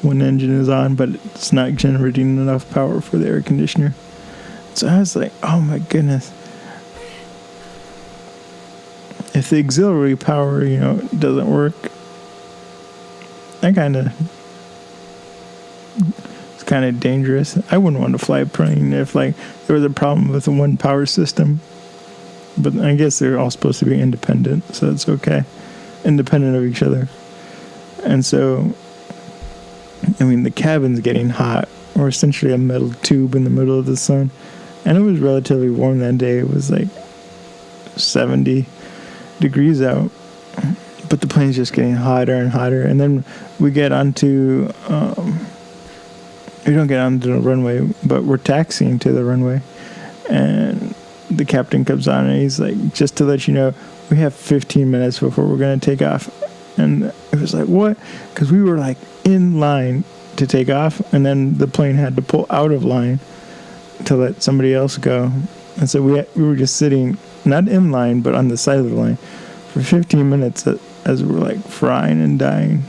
One engine is on, but it's not generating enough power for the air conditioner. So I was like, oh my goodness. If the auxiliary power, doesn't work, it's kind of dangerous. I wouldn't want to fly a plane if there was a problem with one power system. But I guess they're all supposed to be independent, so it's okay. Independent of each other. And so, the cabin's getting hot. We're essentially a metal tube in the middle of the sun. And it was relatively warm that day. It was 70 degrees out. But the plane's just getting hotter and hotter. And then we get onto... we don't get onto the runway, but we're taxiing to the runway. And the captain comes on and he's like, just to let you know, we have 15 minutes before we're going to take off. And it was like, what? Because we were in line to take off, and then the plane had to pull out of line to let somebody else go. And so we were just sitting, not in line, but on the side of the line for 15 minutes as we were frying and dying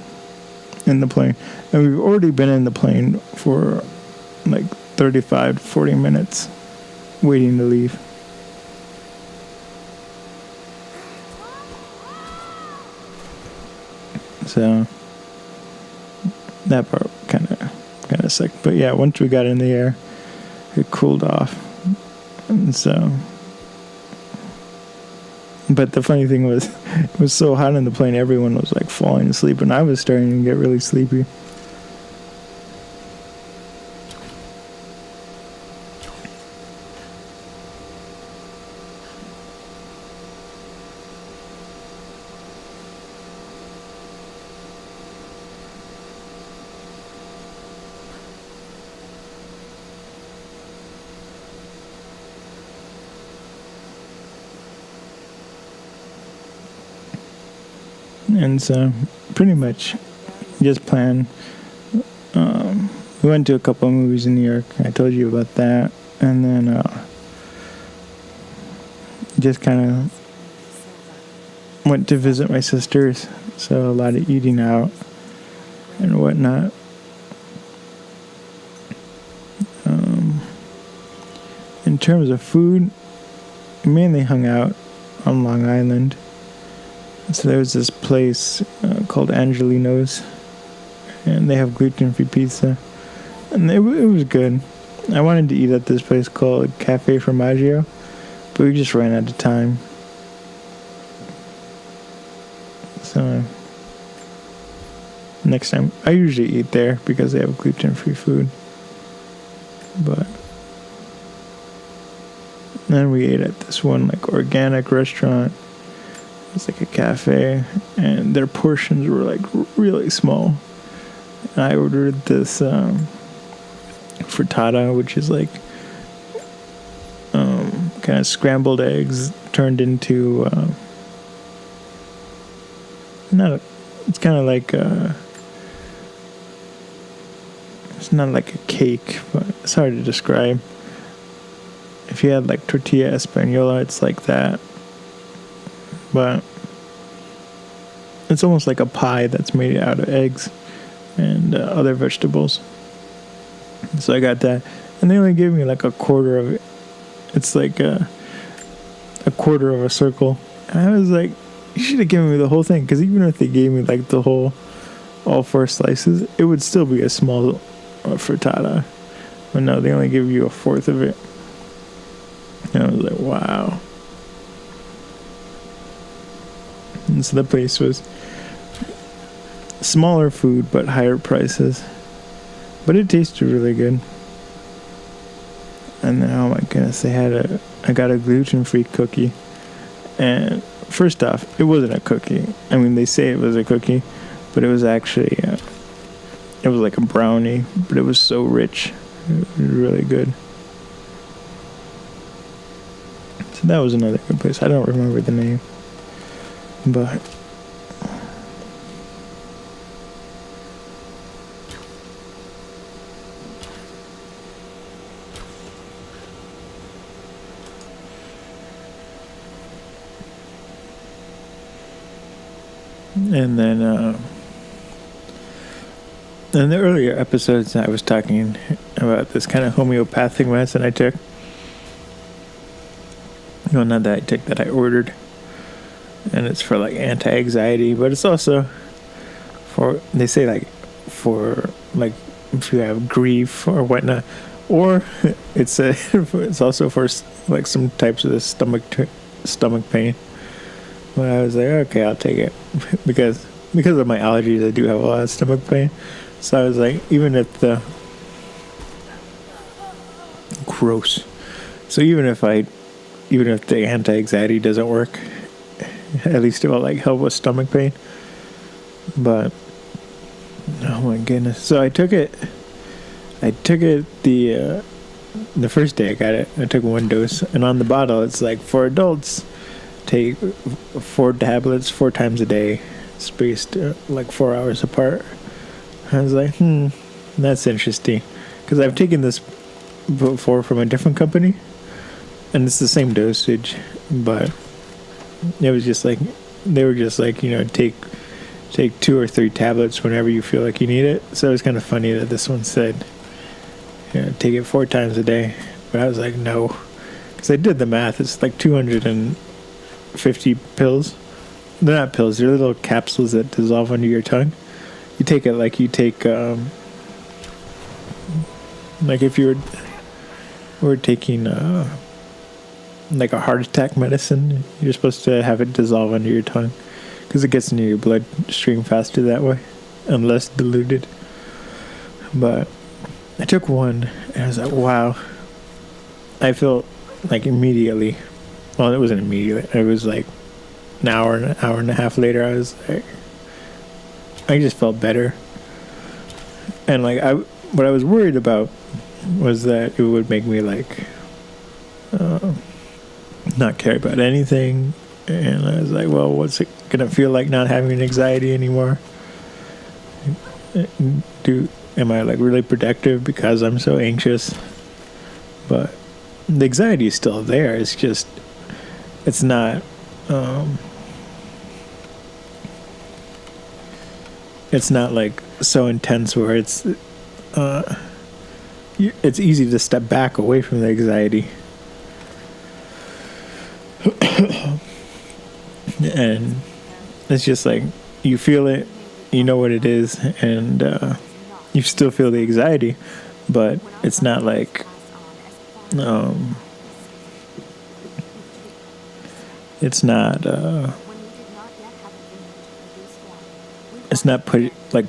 in the plane. And we've already been in the plane for 35 to 40 minutes waiting to leave. So that part kind of sucked. But yeah, once we got in the air, it cooled off. And so, but the funny thing was, it was so hot in the plane, everyone was falling asleep, and I was starting to get really sleepy. And so, pretty much, just planned. We went to a couple of movies in New York. I told you about that. And then, just kind of went to visit my sisters. So, a lot of eating out and whatnot. In terms of food, we mainly hung out on Long Island. So there was this place called Angelino's, and they have gluten-free pizza, and it was good. I wanted to eat at this place called Cafe Formaggio, but we just ran out of time. So next time, I usually eat there because they have gluten-free food. But then we ate at this one organic restaurant. It's a cafe, and their portions were really small. And I ordered this frittata, which is kind of scrambled eggs turned into it's kind of it's not like a cake, but it's hard to describe. If you had tortilla española, it's like that. But it's almost like a pie that's made out of eggs and other vegetables. So I got that. And they only gave me a quarter of it. It's a quarter of a circle. And I was like, you should have given me the whole thing. Because even if they gave me all 4 slices, it would still be a small frittata. But no, they only give you a fourth of it. And I was like, wow. And so the place was smaller food but higher prices, but it tasted really good. And then, oh my goodness, I got a gluten-free cookie, and first off, it wasn't a cookie. They say it was a cookie, but it was actually it was like a brownie, but it was so rich. It was really good. So that was another good place. I don't remember the name. But And then in the earlier episodes, I was talking about this kind of homeopathic medicine I took. No, not that I took, that I ordered. And it's for like anti-anxiety, but it's also for, they say like for like if you have grief or whatnot, or it's also for like some types of stomach pain. But I was like, okay, I'll take it because of my allergies, I do have a lot of stomach pain. So I was like, even if the anti-anxiety doesn't work, at least it will like help with stomach pain. But oh my goodness! So I took it the first day I got it. I took one dose, and on the bottle it's like, for adults, take 4 tablets 4 times a day, spaced like 4 hours apart. I was like, that's interesting, because I've taken this before from a different company, and it's the same dosage, but it was just like, they were just like, take 2 or 3 tablets whenever you feel like you need it. So it was kind of funny that this one said, take it 4 times a day. But I was like, no, because I did the math. It's like 250 pills. They're not pills, they're little capsules that dissolve under your tongue. You take it like you take like if you were taking like a heart attack medicine. You're supposed to have it dissolve under your tongue, because it gets into your bloodstream faster that way and less diluted. But I took one and I was like, wow. I felt like immediately, well, it wasn't immediately, it was like an hour and a half later, I was like, I just felt better. And like what I was worried about was that it would make me like not care about anything. And I was like, well, what's it gonna feel like not having anxiety anymore? Am I like really productive because I'm so anxious? But the anxiety is still there. It's just, it's not like so intense where it's easy to step back away from the anxiety. And it's just like, you feel it, you know what it is, and you still feel the anxiety, but it's not like it's not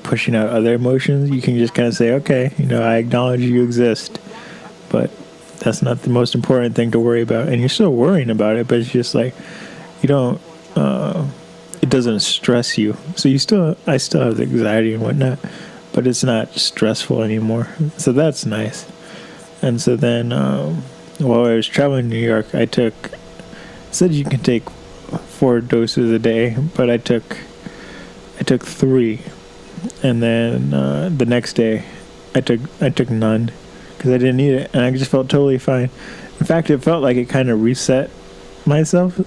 pushing out other emotions. You can just kind of say, okay, I acknowledge you exist, but that's not the most important thing to worry about. And you're still worrying about it, but it's just like, you don't it doesn't stress you. So I still have the anxiety and whatnot, but it's not stressful anymore. So that's nice. And so then while I was traveling to New York, said you can take 4 doses a day, but I took 3, and then the next day I took none because I didn't need it, and I just felt totally fine. In fact, it felt like it kind of reset myself,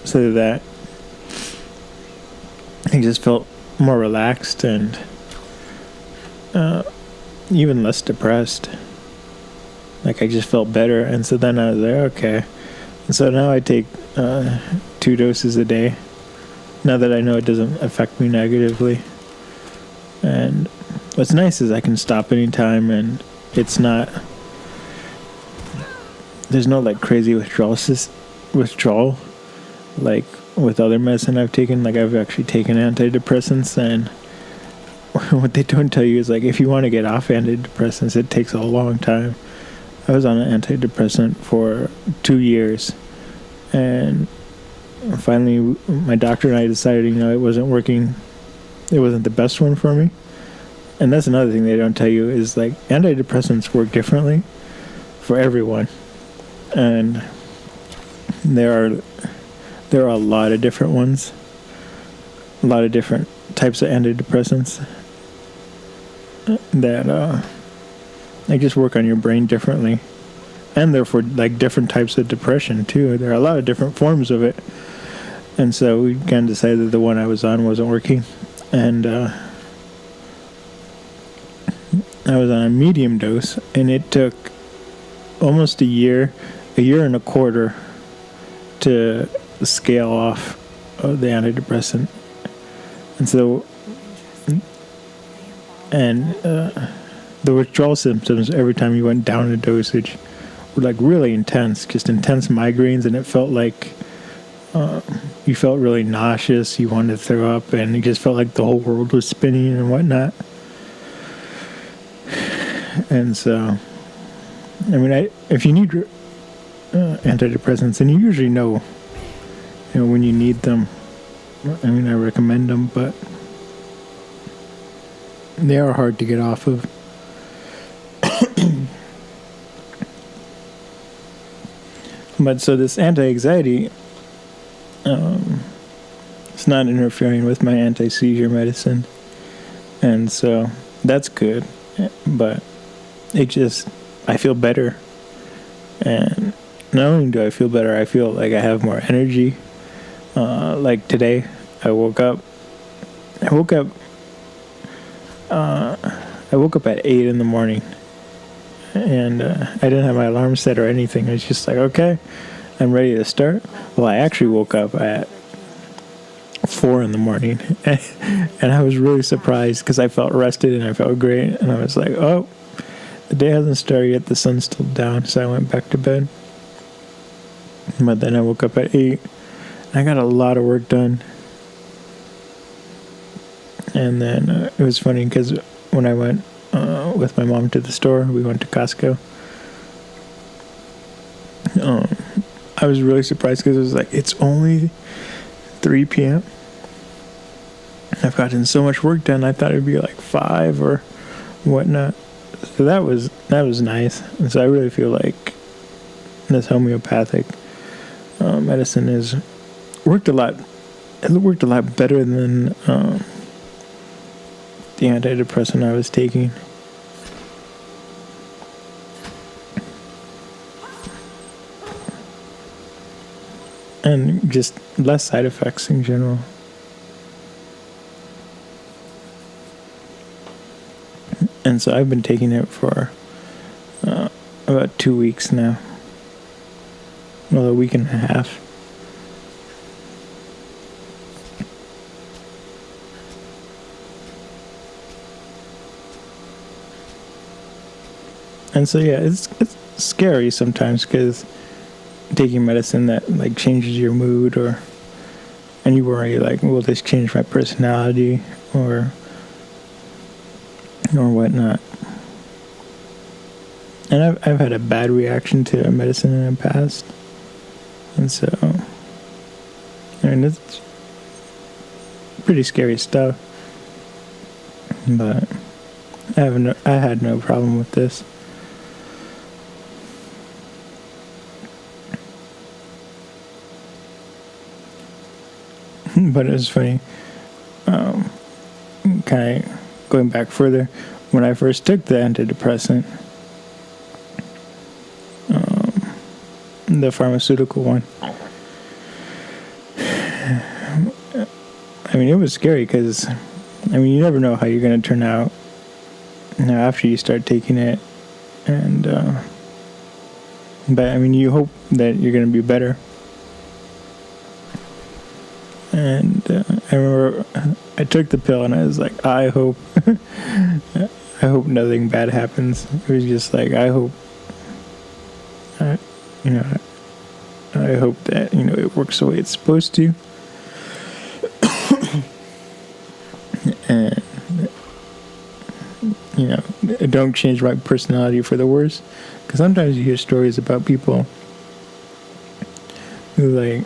so that I just felt more relaxed and even less depressed. Like, I just felt better, and so then I was like, okay. And so now I take 2 doses a day, now that I know it doesn't affect me negatively. And what's nice is I can stop anytime, and there's no like crazy withdrawal like with other medicine I've taken. Like, I've actually taken antidepressants, and what they don't tell you is, like, if you want to get off antidepressants, it takes a long time. I was on an antidepressant for 2 years, and finally my doctor and I decided, it wasn't working. It wasn't the best one for me. And that's another thing they don't tell you is, like, antidepressants work differently for everyone. And there are a lot of different ones, a lot of different types of antidepressants that they just work on your brain differently. And they're for, like, different types of depression too. There are a lot of different forms of it. And so we kind of decided that the one I was on wasn't working. And I was on a medium dose, and it took almost a year and a quarter to scale off the antidepressant. And so, and the withdrawal symptoms every time you went down a dosage were like really intense, just intense migraines, and it felt like you felt really nauseous, you wanted to throw up, and it just felt like the whole world was spinning and whatnot. And so, I mean, if you need antidepressants, and you usually know when you need them. I mean, I recommend them, but they are hard to get off of. But so this anti-anxiety, it's not interfering with my anti-seizure medicine, and so that's good. But I feel better, and not only do I feel better, I feel like I have more energy. Like today, I woke up at 8 in the morning, and I didn't have my alarm set or anything. I was just like, okay, I'm ready to start. Well, I actually woke up at 4 in the morning, and I was really surprised because I felt rested and I felt great, and I was like, oh, the day hasn't started yet, the sun's still down, so I went back to bed. But then I woke up at 8. I got a lot of work done. And then it was funny because when I went with my mom to the store, we went to Costco. I was really surprised because it was like, it's only 3 p.m. I've gotten so much work done. I thought it'd be like 5 or whatnot. So that was nice. And so I really feel like this homeopathic medicine is worked a lot better than the antidepressant I was taking. And just less side effects in general. And so I've been taking it for about 2 weeks now. Well, a week and a half. And so yeah, it's scary sometimes because taking medicine that like changes your mood, and you worry like, will this change my personality or whatnot. And I've had a bad reaction to medicine in the past, and so I mean it's pretty scary stuff. But I had no problem with this. But it was funny, kind of going back further, when I first took the antidepressant, the pharmaceutical one, I mean, it was scary because, I mean, you never know how you're going to turn out after you start taking it, and, but I mean, you hope that you're going to be better. And I remember I took the pill and I was like, I hope nothing bad happens. It was just like, I hope that it works the way it's supposed to. And don't change my personality for the worse. Because sometimes you hear stories about people who like,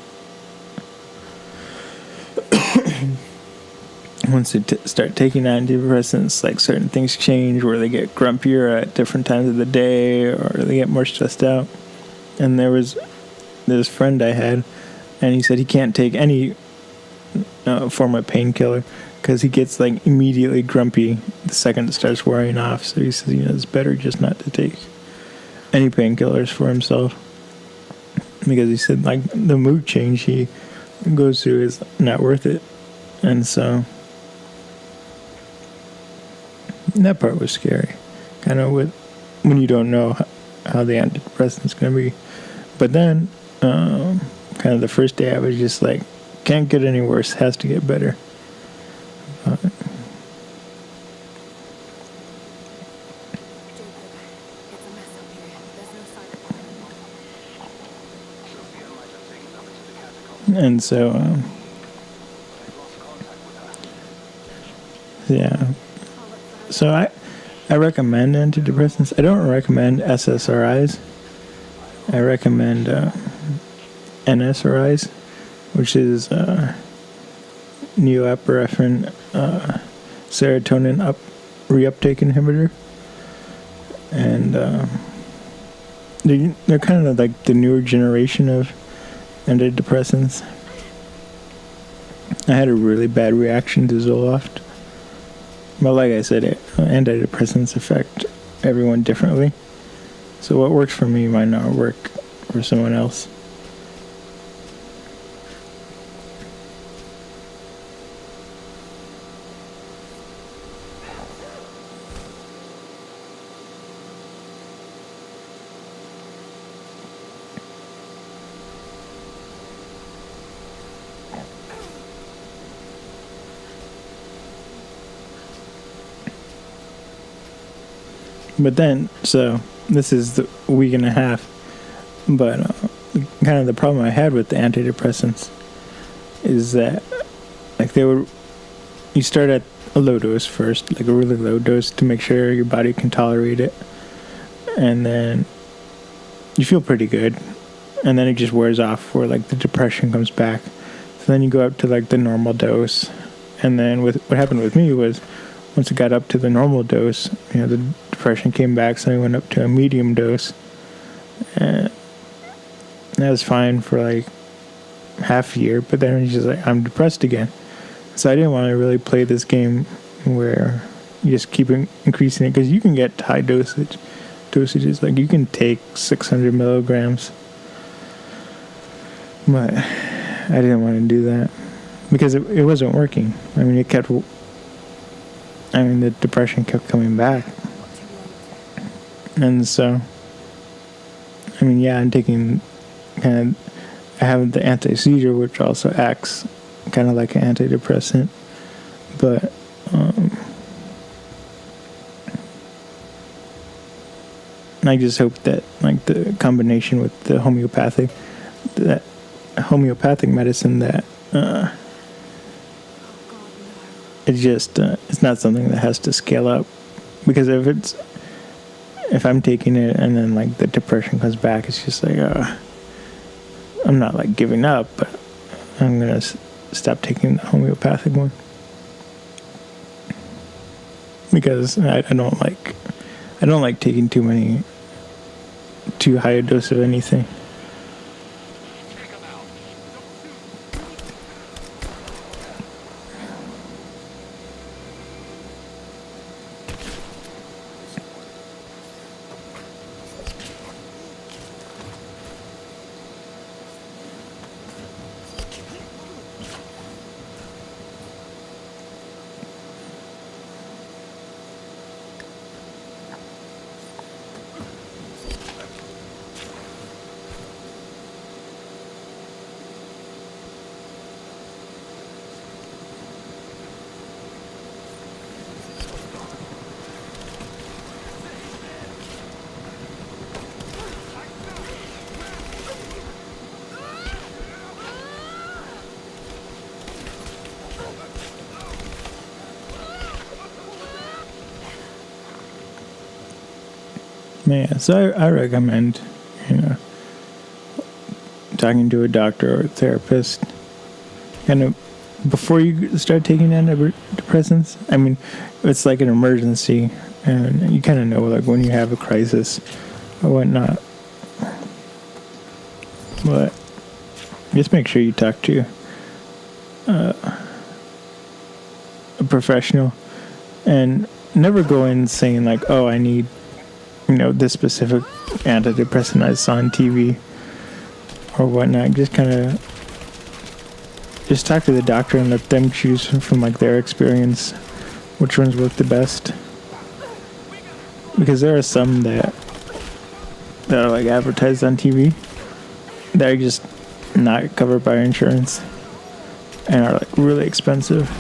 once they start taking antidepressants, like certain things change, where they get grumpier at different times of the day, or they get more stressed out. And there was this friend I had, and he said he can't take any form of painkiller because he gets like immediately grumpy the second it starts wearing off. So he says, it's better just not to take any painkillers for himself, because he said like the mood change he goes through is not worth it. And so that part was scary, kind of with when you don't know how the antidepressant's going to be. But then kind of the first day I was just like, can't get any worse, has to get better. Jacob, it's a mess up here. There's no sign of life. And so yeah, so I recommend antidepressants. I don't recommend SSRIs. I recommend NSRIs, which is neoepinephrine serotonin reuptake inhibitor. And they're kind of like the newer generation of antidepressants. I had a really bad reaction to Zoloft. But like I said, antidepressants affect everyone differently. So what works for me might not work for someone else. But then, so this is the week and a half. But kind of the problem I had with the antidepressants is that, like, you start at a low dose first, like a really low dose to make sure your body can tolerate it. And then you feel pretty good. And then it just wears off where, like, the depression comes back. So then you go up to, like, the normal dose. And then what happened with me was, once it got up to the normal dose, the depression came back, so I went up to a medium dose. And that was fine for like half a year, but then it's just like, I'm depressed again. So I didn't want to really play this game where you just keep increasing it, because you can get high dosages. Like, you can take 600 milligrams. But I didn't want to do that because it wasn't working. I mean, the depression kept coming back. And so, I'm taking I have the anti-seizure, which also acts kind of like an antidepressant. But, I just hope that, like, the combination with the homeopathic medicine, that, it's not something that has to scale up, because if I'm taking it and then, like, the depression comes back, it's just like, I'm not, like, giving up, but I'm gonna stop taking the homeopathic one, because I don't like taking too high a dose of anything. Yeah, so I recommend, talking to a doctor or a therapist, before you start taking antidepressants. I mean, it's like an emergency, and you kind of know, like, when you have a crisis or whatnot. But just make sure you talk to a professional, and never go in saying, like, oh, I need this specific antidepressant I saw on TV or whatnot. Just kind of just talk to the doctor and let them choose from like their experience which ones work the best. Because there are some that are like advertised on TV that are just not covered by insurance and are like really expensive.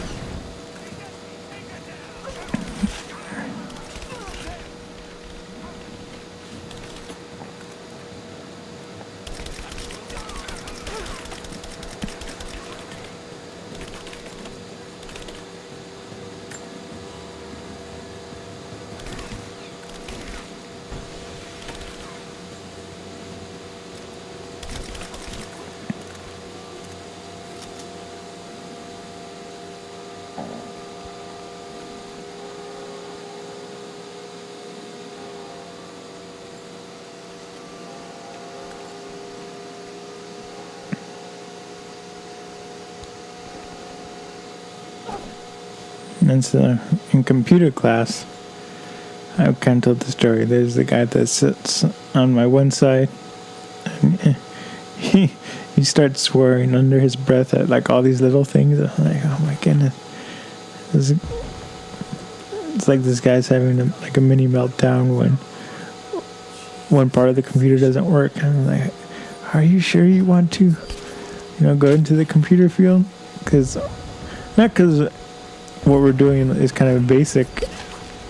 And so in computer class, I kind of told the story. There's the guy that sits on my one side, and he starts swearing under his breath at like all these little things. I'm like, oh my goodness, it's like this guy's having a mini meltdown when one part of the computer doesn't work. And I'm like, are you sure you want to, go into the computer field? Not because what we're doing is kind of basic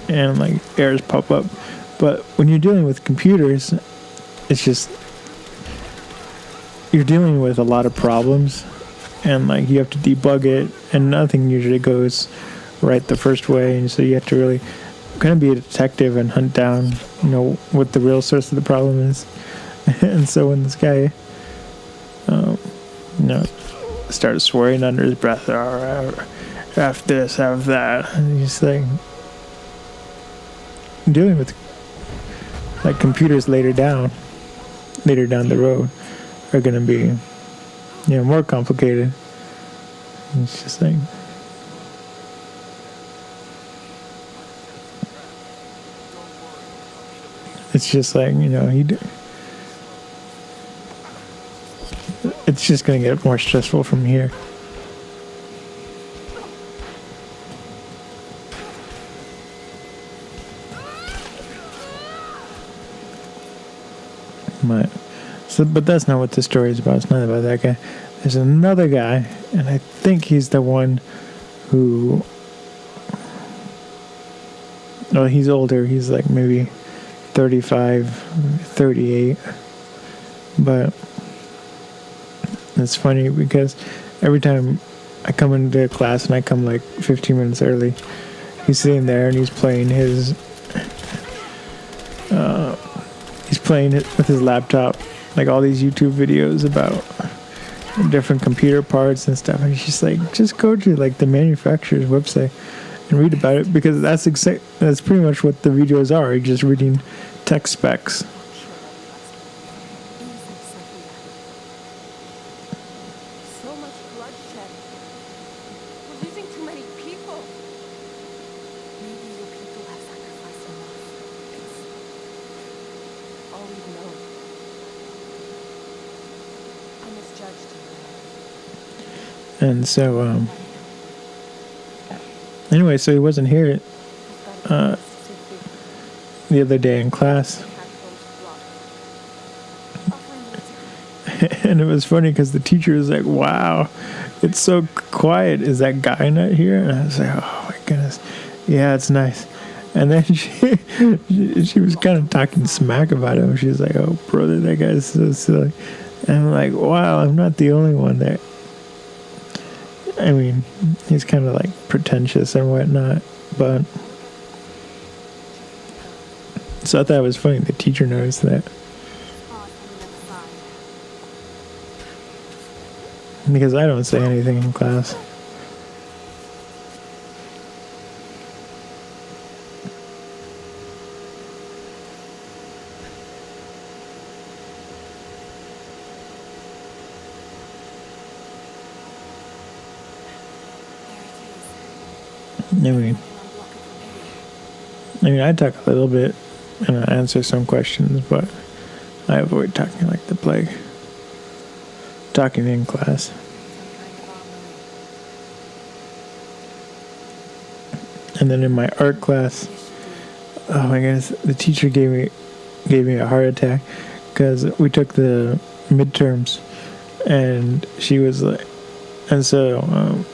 and like errors pop up, but when you're dealing with computers, it's just you're dealing with a lot of problems, and like you have to debug it, and nothing usually goes right the first way, and so you have to really kind of be a detective and hunt down what the real source of the problem is. And so when this guy started swearing under his breath, F this, F that. And he's like dealing with like computers later down the road are gonna be more complicated. And it's just like it's just gonna get more stressful from here. But that's not what the story is about. It's not about that guy. There's another guy, and I think he's the one who... No, he's older. He's like maybe 35, 38. But it's funny because every time I come into class and I come like 15 minutes early, he's sitting there and he's playing his... he's playing it with his laptop, like all these YouTube videos about different computer parts and stuff, and he's just like, just go to like the manufacturer's website and read about it, because that's pretty much what the videos are. You're just reading tech specs. So much bloodshed. We're losing too many people. Maybe your people have sacrificed enough. It's all we know. I misjudged you. And so, anyway, so he wasn't here the other day in class. And it was funny because the teacher was like, wow, it's so quiet. Is that guy not here? And I was like, oh my goodness. Yeah, it's nice. And then she was kind of talking smack about him. She was like, oh, brother, that guy's so silly. And I'm like, wow, I'm not the only one there. I mean, he's kind of like pretentious and whatnot, but... So I thought it was funny the teacher noticed that. Because I don't say anything in class. I mean, I talk a little bit and I answer some questions, but I avoid talking like the plague. Talking in class. And then in my art class, oh my goodness, the teacher gave me a heart attack because we took the midterms, and she was like, and so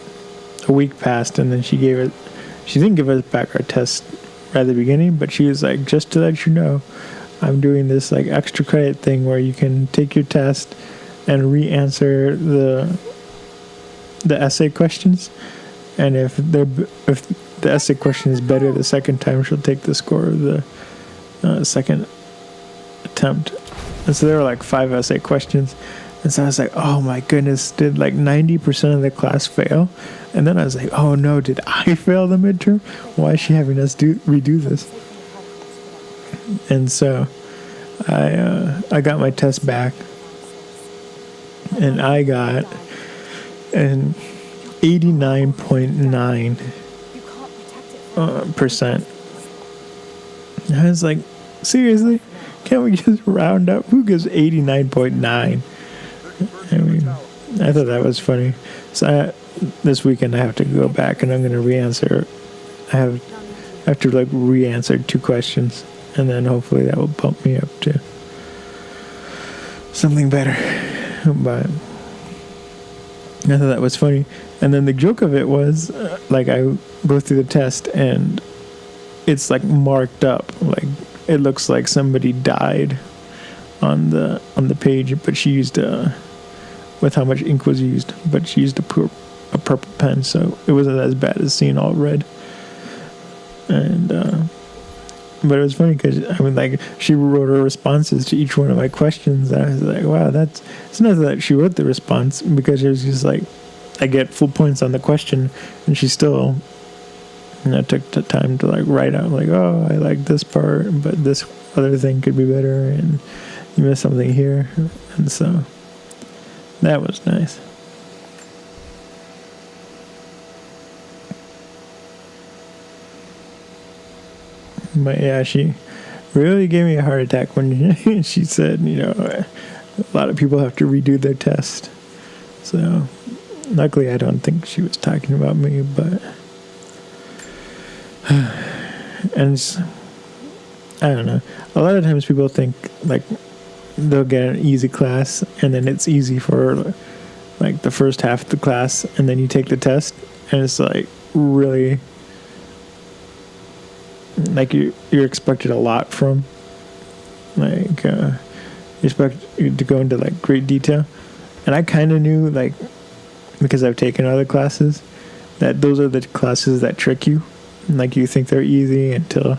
a week passed, and then she didn't give us back our test right at the beginning, but she was like, just to let you know, I'm doing this like extra credit thing where you can take your test and re-answer the essay questions, and if the essay question is better the second time, she'll take the score of the second attempt. And so there were like 5 essay questions, and so I was like, oh my goodness, did like 90% of the class fail? And then I was like, oh no, did I fail the midterm? Why is she having us redo this? And so I got my test back, and I got an 89.9 percent. I was like, seriously? Can't we just round up? Who gives 89.9? I mean, I thought that was funny. So this weekend I have to go back and I'm going to re-answer. I have to like re-answer 2 questions, and then hopefully that will bump me up to something better. But I thought that was funny. And then the joke of it was, like, I go through the test and it's like marked up, like it looks like somebody died on the page, but she used with how much ink was used, but she used a purple pen, so it wasn't as bad as seeing all red. And but it was funny because I mean, like, she wrote her responses to each one of my questions, and I was like, wow, it's not that she wrote the response, because it was just like, I get full points on the question, and she still, took the time to like write out like, oh, I like this part, but this other thing could be better, and you missed something here, and so that was nice. But yeah, she really gave me a heart attack when she said, a lot of people have to redo their test. So luckily I don't think she was talking about me, but and I don't know. A lot of times people think like they'll get an easy class, and then it's easy for like the first half of the class, and then you take the test and it's like really like you're expected a lot from, like you expect to go into like great detail. And I kind of knew, like, because I've taken other classes, that those are the classes that trick you. Like, you think they're easy until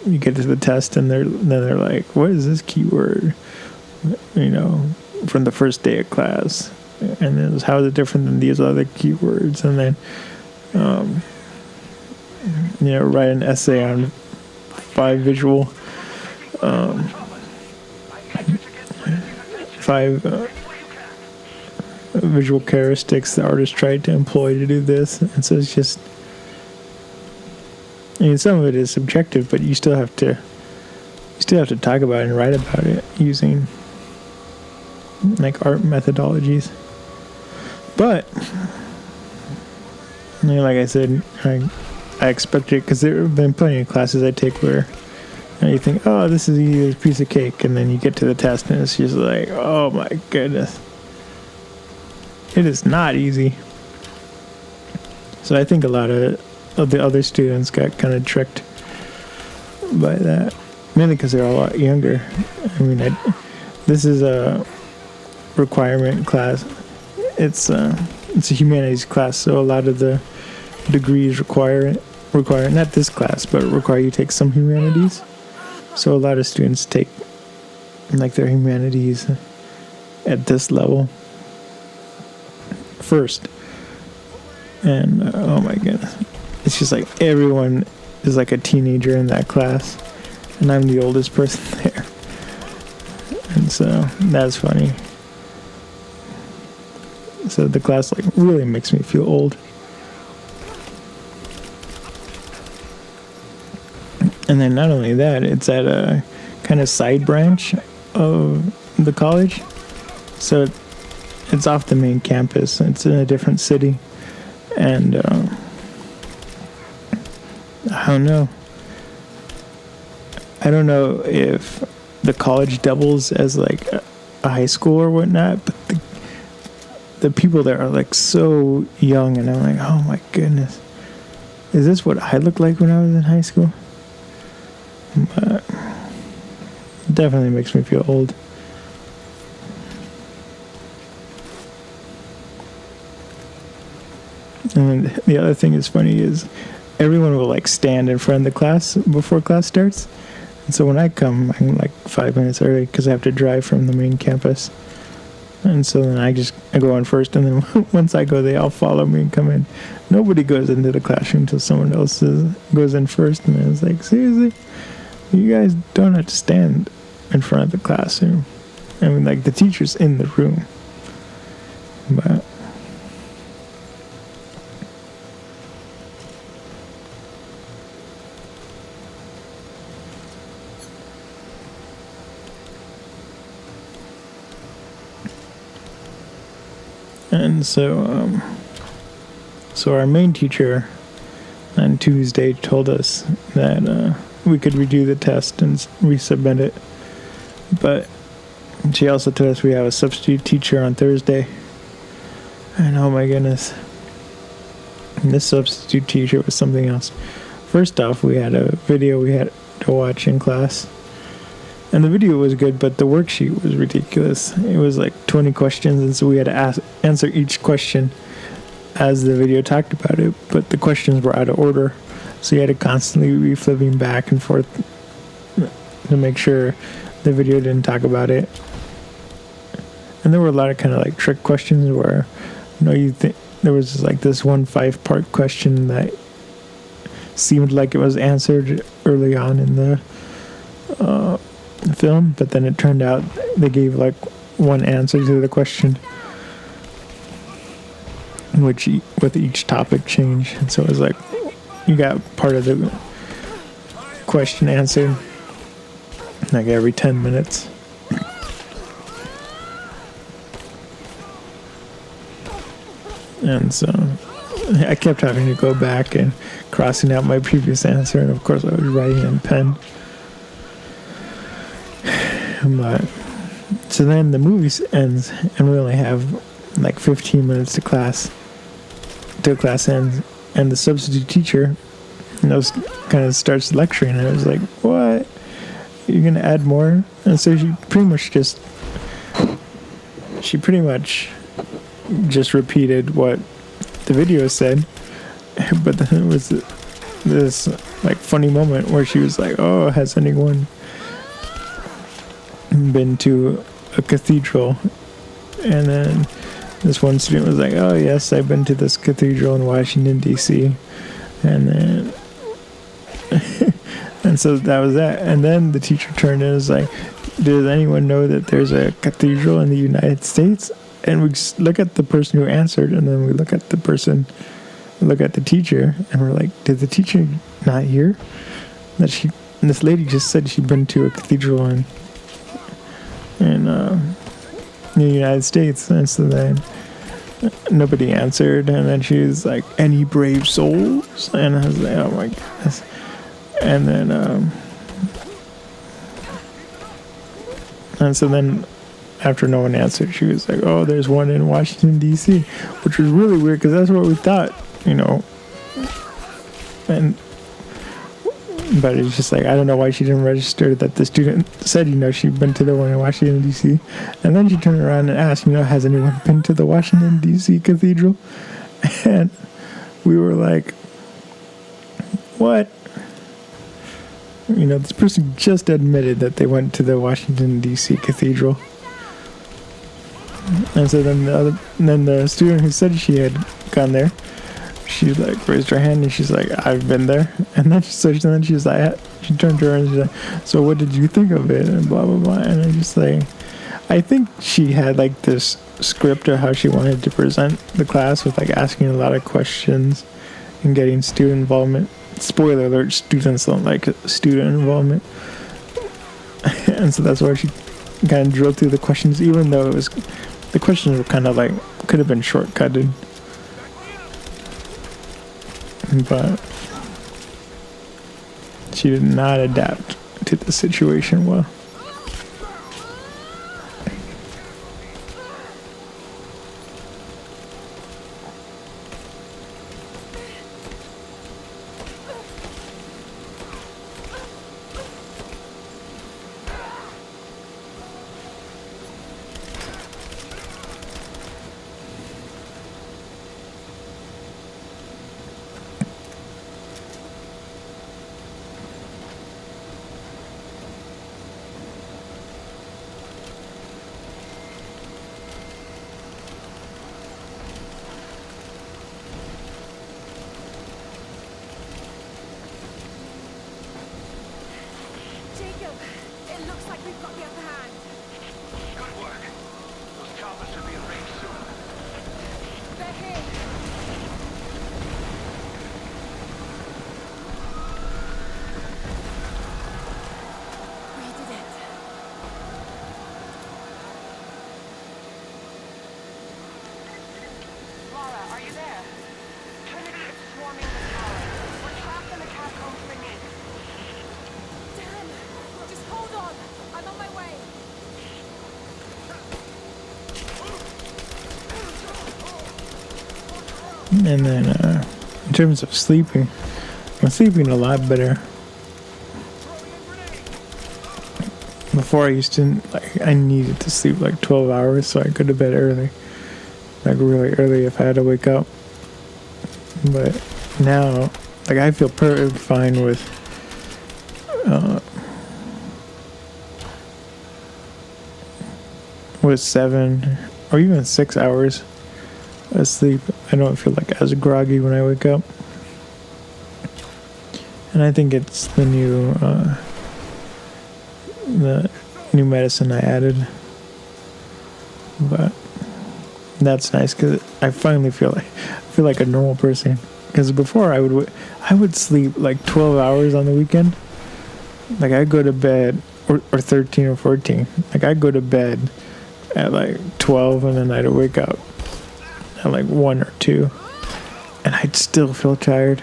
you get to the test, and they're like, what is this keyword, from the first day of class, and then how is it different than these other keywords, and then write an essay on 5 visual visual characteristics the artist tried to employ to do this. And so it's just, some of it is subjective, but you still have to talk about it and write about it using like art methodologies. But like I said, I expected it, because there have been plenty of classes I take where you think, oh, this is easy as a piece of cake, and then you get to the test and it's just like, oh my goodness, it is not easy. So I think a lot of the other students got kind of tricked by that, mainly because they're a lot younger. I mean, this is a requirement class. It's a humanities class, so a lot of the degrees require not this class, but require you take some humanities. So a lot of students take like their humanities at this level first, and oh my goodness, it's just like everyone is like a teenager in that class, and I'm the oldest person there, and so that's funny. So the class like really makes me feel old. And then not only that, it's at a kind of side branch of the college. So it's off the main campus. It's in a different city. And I don't know. I don't know if the college doubles as like a high school or whatnot, but the people there are like so young, and I'm like, oh my goodness, is this what I looked like when I was in high school? But it definitely makes me feel old. And the other thing is funny is everyone will like stand in front of the class before class starts. And so when I come, I'm like 5 minutes early because I have to drive from the main campus. And so then I go in first, and then once I go, they all follow me and come in. Nobody goes into the classroom until someone else goes in first. And I was like, seriously? You guys don't have to stand in front of the classroom. I mean, like, the teacher's in the room. But and so our main teacher on Tuesday told us that we could redo the test and resubmit it. But she also told us we have a substitute teacher on Thursday. And oh my goodness, this substitute teacher was something else. First off, we had a video we had to watch in class. And the video was good, but the worksheet was ridiculous. It was like 20 questions, and so we had to answer each question as the video talked about it. But the questions were out of order, so you had to constantly be flipping back and forth to make sure the video didn't talk about it. And there were a lot of kind of like trick questions where, you think there was like this one 5-part question that seemed like it was answered early on in the film, but then it turned out they gave like one answer to the question, which with each topic change. And so it was like you got part of the question answered like every 10 minutes. And so I kept having to go back and crossing out my previous answer, and of course I was writing in pen. But so then the movie ends, and we only have like 15 minutes to class ends, and the substitute teacher, kind of starts lecturing, and I was like, "What? You're gonna add more?" And so she pretty much just repeated what the video said, but then it was this like funny moment where she was like, "Oh, has anyone been to a cathedral?" And then this one student was like, "Oh yes, I've been to this cathedral in Washington DC." And then and so that was that. And then the teacher turned and was like, "Does anyone know that there's a cathedral in the United States?" And we just look at the person who answered, and then we look at the teacher, and we're like, "Did the teacher not hear that this lady just said she'd been to a cathedral in the United States?" And so then nobody answered, and then she was like, "Any brave souls?" And I was like, "Oh my goodness." And then and so then after no one answered, she was like, "Oh, there's one in Washington DC," which was really weird because that's what we thought, but it's just like, I don't know why she didn't register that the student said, she'd been to the one in Washington, D.C. And then she turned around and asked, has anyone been to the Washington, D.C. cathedral? And we were like, what? This person just admitted that they went to the Washington, D.C. cathedral. And so then the student who said she had gone there, she like raised her hand and she's like, "I've been there." And then she turned to her and she's like, "So what did you think of it?" And blah blah blah. And I'm just like, I think she had like this script of how she wanted to present the class with like asking a lot of questions and getting student involvement. Spoiler alert: students don't like student involvement. And so that's why she kind of drilled through the questions, even though the questions were kind of like could have been shortcutted. But She did not adapt to the situation well. Jacob, it looks like we've got the upper hand. Good work. Those choppers should be in range soon. They're here. We did it. Laura, are you there? Trinity is swarming the tower. We're trapped in the catacombs beneath. Dan, just hold on. I'm on my way. And then, in terms of sleeping, I'm sleeping a lot better. Before I used to, like, I needed to sleep like 12 hours so I could go to bed early. Like, really early if I had to wake up. But now, like, I feel perfectly fine with 7 or even 6 hours of sleep. I don't feel like as groggy when I wake up. And I think it's the new medicine I added. But that's nice because I finally feel like a normal person. Because before I would sleep like 12 hours on the weekend. Like I'd go to bed or 13 or 14. Like I'd go to bed at like 12 and then I'd wake up at like 1 or 2 and I'd still feel tired.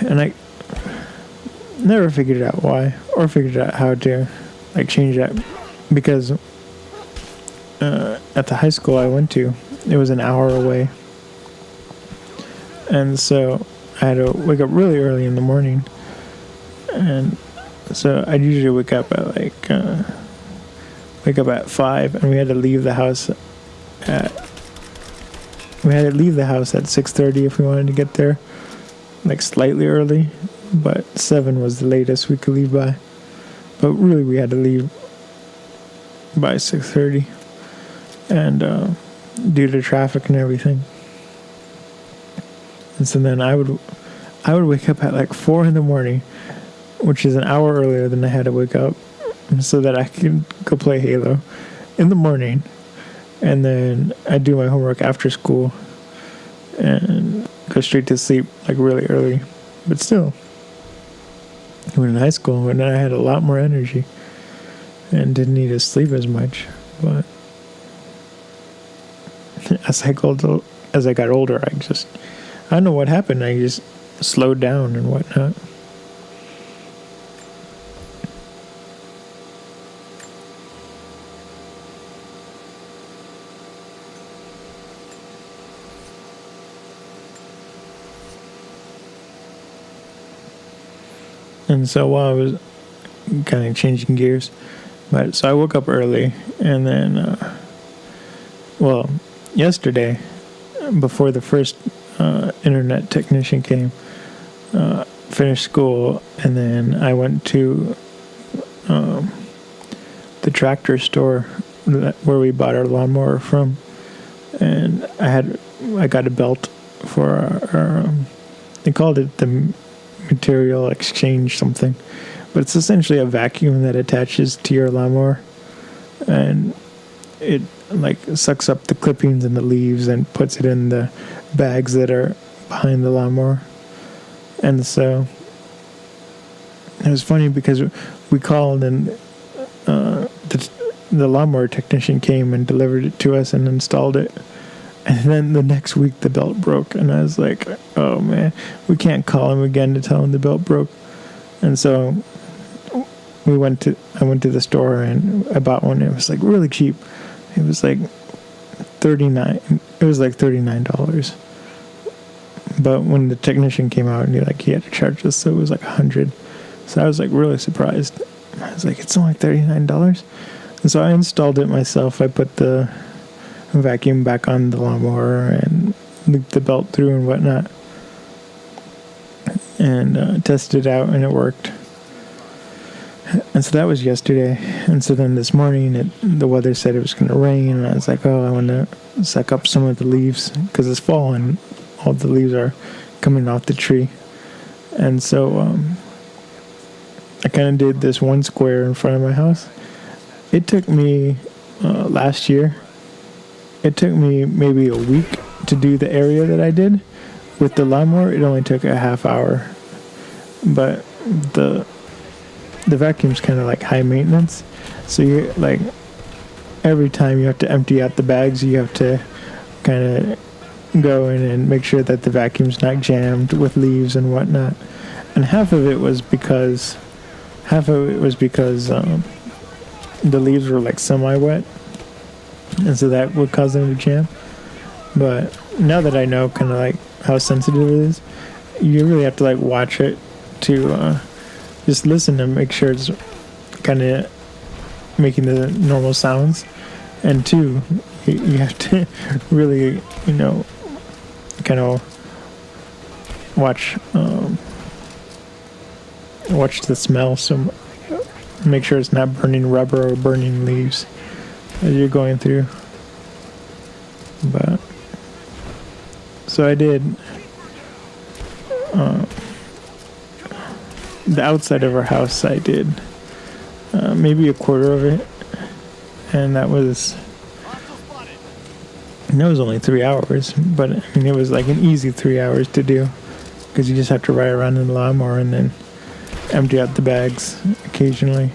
And I never figured out why or figured out how to like change that, because at the high school I went to, it was an hour away, and so I had to wake up really early in the morning, and so I'd usually wake up at 5, and we had to leave the house at 6:30 if we wanted to get there, like slightly early, but 7 was the latest we could leave by. But really we had to leave by 6:30, and due to traffic and everything. And so then I would wake up at like 4 in the morning, which is an hour earlier than I had to wake up, so that I could go play Halo in the morning, and then I'd do my homework after school and go straight to sleep like really early. But still, when in high school, when I had a lot more energy and didn't need to sleep as much. But as I got older, I don't know what happened. I just slowed down and whatnot. And so while I was kind of changing gears, so I woke up early, and then, yesterday, before the first internet technician came, finished school, and then I went to the tractor store where we bought our lawnmower from, and I got a belt for our they called it the material exchange something, but it's essentially a vacuum that attaches to your lawnmower, and it like sucks up the clippings and the leaves and puts it in the bags that are behind the lawnmower. And so it was funny because we called, and the lawnmower technician came and delivered it to us and installed it, And then the next week the belt broke, and I was like, oh man, we can't call him again to tell him the belt broke. And so I went to the store and I bought one. It was like really cheap. It was like $39. But when the technician came out, and he had to charge us, so it was like $100. So I was like really surprised. I was like, it's only $39. And so I installed it myself. I put the vacuum back on the lawnmower and looped the belt through and whatnot, and tested it out, and it worked. And so that was yesterday. And so then this morning, the weather said it was going to rain, and I was like, oh, I want to suck up some of the leaves because it's fall and all the leaves are coming off the tree. And so I kind of did this one square in front of my house. It took me last year. It took me maybe a week to do the area that I did. With the lawnmower, it only took a half hour. But the vacuum's kind of like high maintenance. So you like every time you have to empty out the bags, you have to kind of go in and make sure that the vacuum's not jammed with leaves and whatnot. And half of it was because the leaves were like semi-wet, and so that would cause them to jam. But now that I know kind of like how sensitive it is, you really have to like watch it to just listen and make sure it's kind of making the normal sounds. And two, you have to really, kind of watch the smell. So make sure it's not burning rubber or burning leaves as you're going through. But so I did the outside of our house. I did maybe a quarter of it, and that was only 3 hours. But I mean, it was like an easy 3 hours to do because you just have to ride around in the lawnmower and then empty out the bags occasionally.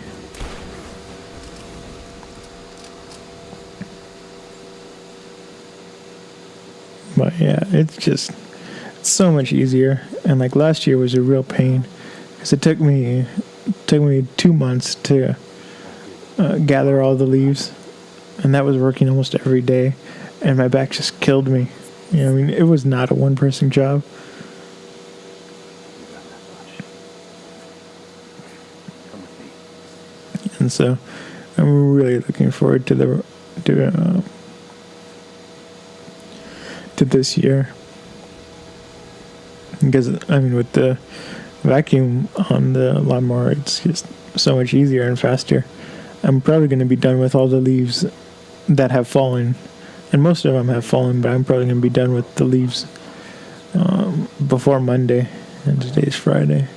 But yeah, it's so much easier. And like last year was a real pain because it took me 2 months to gather all the leaves, and that was working almost every day, and my back just killed me. I mean, it was not a one-person job. And so I'm really looking forward to this year, because I mean, with the vacuum on the lawnmower, it's just so much easier and faster. I'm probably going to be done with all the leaves that have fallen, and most of them have fallen, but I'm probably going to be done with the leaves before Monday, and today's Friday.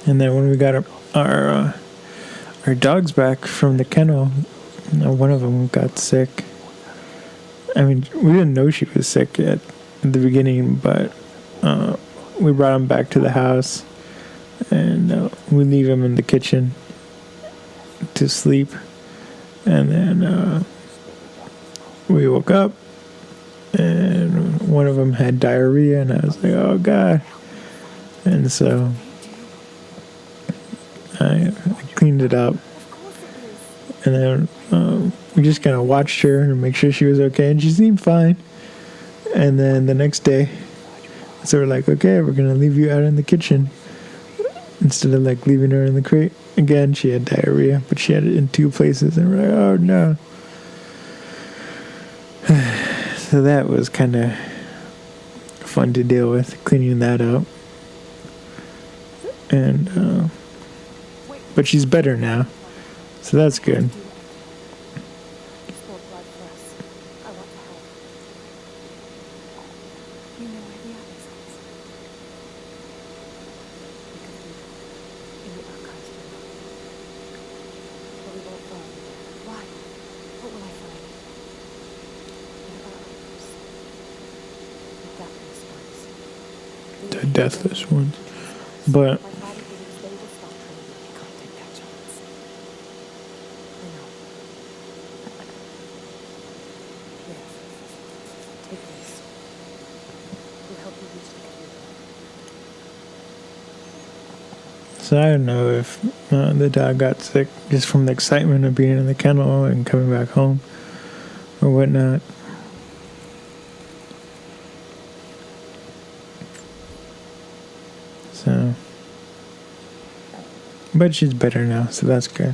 And then when we got our dogs back from the kennel, one of them got sick. I mean, we didn't know she was sick at the beginning, but we brought him back to the house, and we leave him in the kitchen to sleep. And then we woke up, and one of them had diarrhea, and I was like, oh God. And so I cleaned it up, and then we just kind of watched her and make sure she was okay, and she seemed fine. And then the next day, so we're like, okay, we're gonna leave you out in the kitchen instead of like leaving her in the crate. Again, she had diarrhea, but she had it in 2 places, and we're like, oh no. So that was kind of fun to deal with, cleaning that up. And but she's better now, so that's good. deathless ones. But My father believes they will stop Trinity. You can't take that chance. I know. Here. Take this. It'll help you reach the computer. so I don't know if the dog got sick just from the excitement of being in the kennel and coming back home or whatnot. So, but she's better now, so that's good.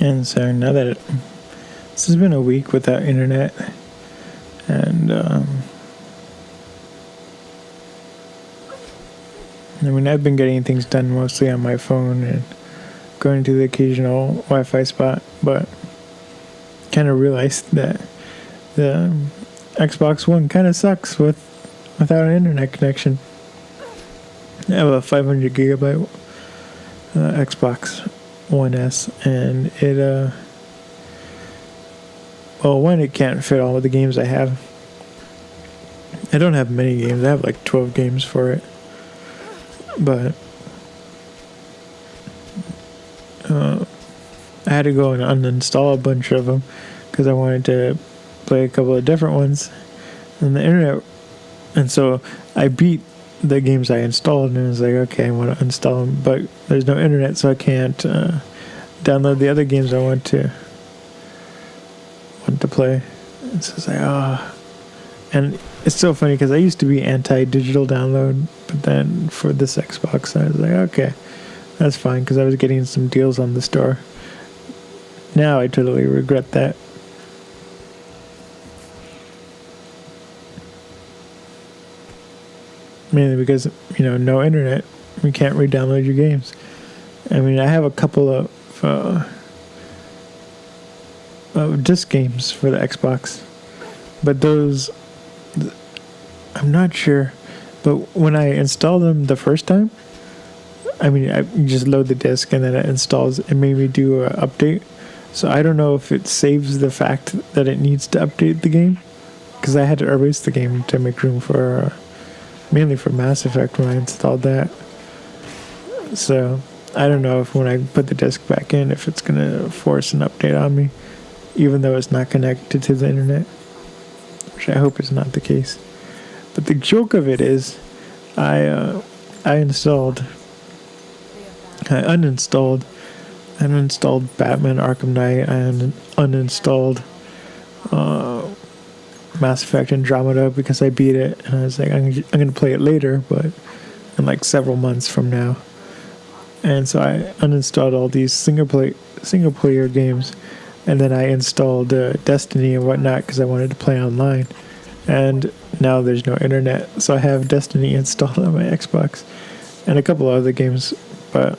And so now that this has been a week without internet, and I mean, I've been getting things done mostly on my phone and going to the occasional Wi-Fi spot, but kind of realized that the Xbox One kind of sucks without an internet connection. I have a 500 gigabyte Xbox One S, and it well, one, it can't fit all of the games I have. I don't have many games. I have like 12 games for it. But I had to go and uninstall a bunch of them because I wanted to play a couple of different ones on the internet. And so I beat the games I installed, and I was like, okay, I want to install them, but there's no internet, so I can't download the other games I want to play. And so it's like, and it's so funny because I used to be anti-digital download, but then for this Xbox, I was like, okay, that's fine, because I was getting some deals on the store. Now I totally regret that. Mainly because, no internet. You can't re-download your games. I mean, I have a couple of disc games for the Xbox, but those, I'm not sure. But when I installed them the first time, I mean, I just load the disc and then it installs. It made me do an update. So I don't know if it saves the fact that it needs to update the game, because I had to erase the game to make room for, mainly for Mass Effect when I installed that. So I don't know if when I put the disc back in, if it's going to force an update on me, even though it's not connected to the internet, which I hope is not the case. But the joke of it is, I uninstalled Batman Arkham Knight. I uninstalled Mass Effect Andromeda because I beat it, and I was like, I'm going to play it later, but in like several months from now. And so I uninstalled all these single player games, and then I installed Destiny and whatnot because I wanted to play online. And now there's no internet, so I have Destiny installed on my Xbox and a couple other games, but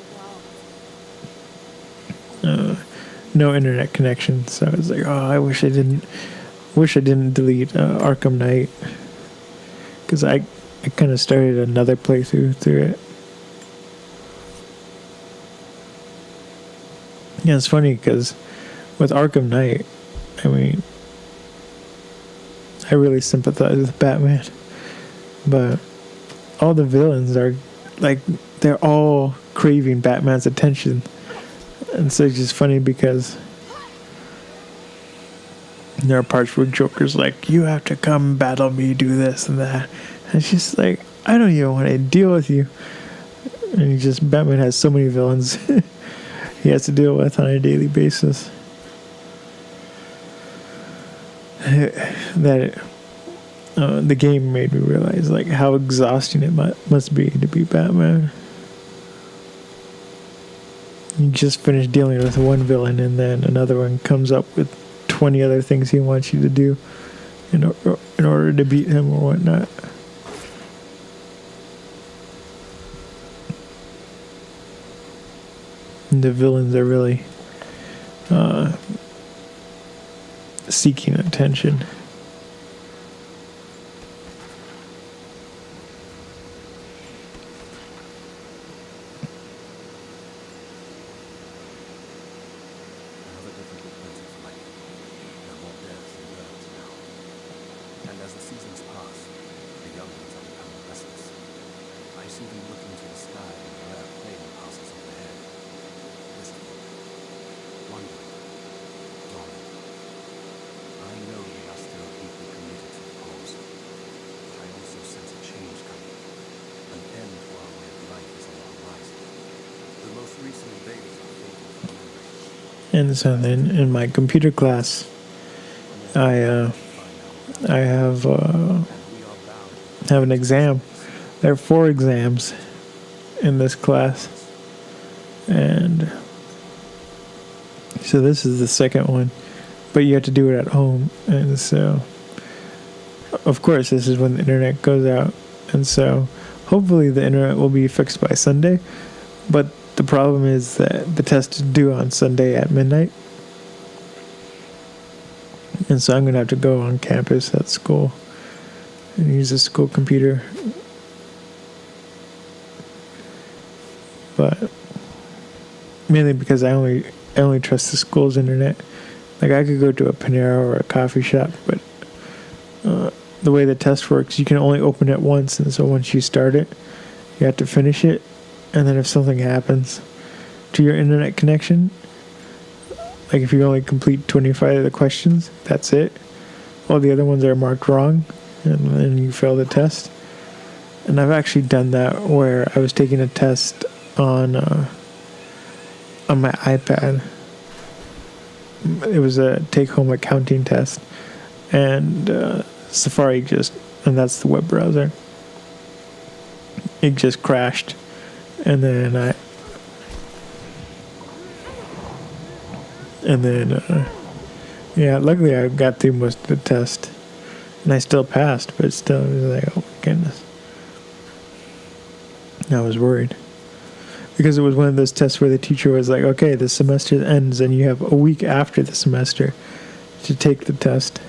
no internet connection. So I was like, I wish I didn't delete Arkham Knight, because I kind of started another playthrough through it. Yeah, it's funny because with Arkham Knight, I mean, I really sympathize with Batman, but all the villains are like, they're all craving Batman's attention. And so it's just funny because there are parts where Joker's like, you have to come battle me, do this and that. And it's just like, I don't even want to deal with you. And Batman has so many villains he has to deal with on a daily basis that the game made me realize like how exhausting it must be to be Batman. You just finish dealing with one villain, and then another one comes up with 20 other things he wants you to do in order to beat him or whatnot. And the villains are really seeking attention. Another difficult winter for my people. There are more deaths than births now. And as the seasons pass, the young ones are becoming restless. I see them looking to the sky when a rare plane passes overhead. Wistful. Wondering. Dawning. I know they are still deeply committed to the cause. But I also sense a change coming. An end to our way of life is on the horizon. The most recent days are fatal for memory. And so then in my computer class, I have an exam. There are 4 exams in this class, and so this is the second one, but you have to do it at home. And so of course this is when the internet goes out, and so hopefully the internet will be fixed by Sunday. But the problem is that the test is due on Sunday at midnight, and so I'm gonna have to go on campus at school and use a school computer. But mainly because I only trust the school's internet. Like, I could go to a Panera or a coffee shop, but the way the test works, you can only open it once, and so once you start it, you have to finish it. And then if something happens to your internet connection, like if you only complete 25 of the questions, that's it. All the other ones are marked wrong, and then you fail the test. And I've actually done that where I was taking a test on my iPad. It was a take-home accounting test, and Safari and that's the web browser, it just crashed. And then luckily I got through most of the test, and I still passed, but still, it was like, oh my goodness. I was worried, because it was one of those tests where the teacher was like, okay, the semester ends, and you have a week after the semester to take the test.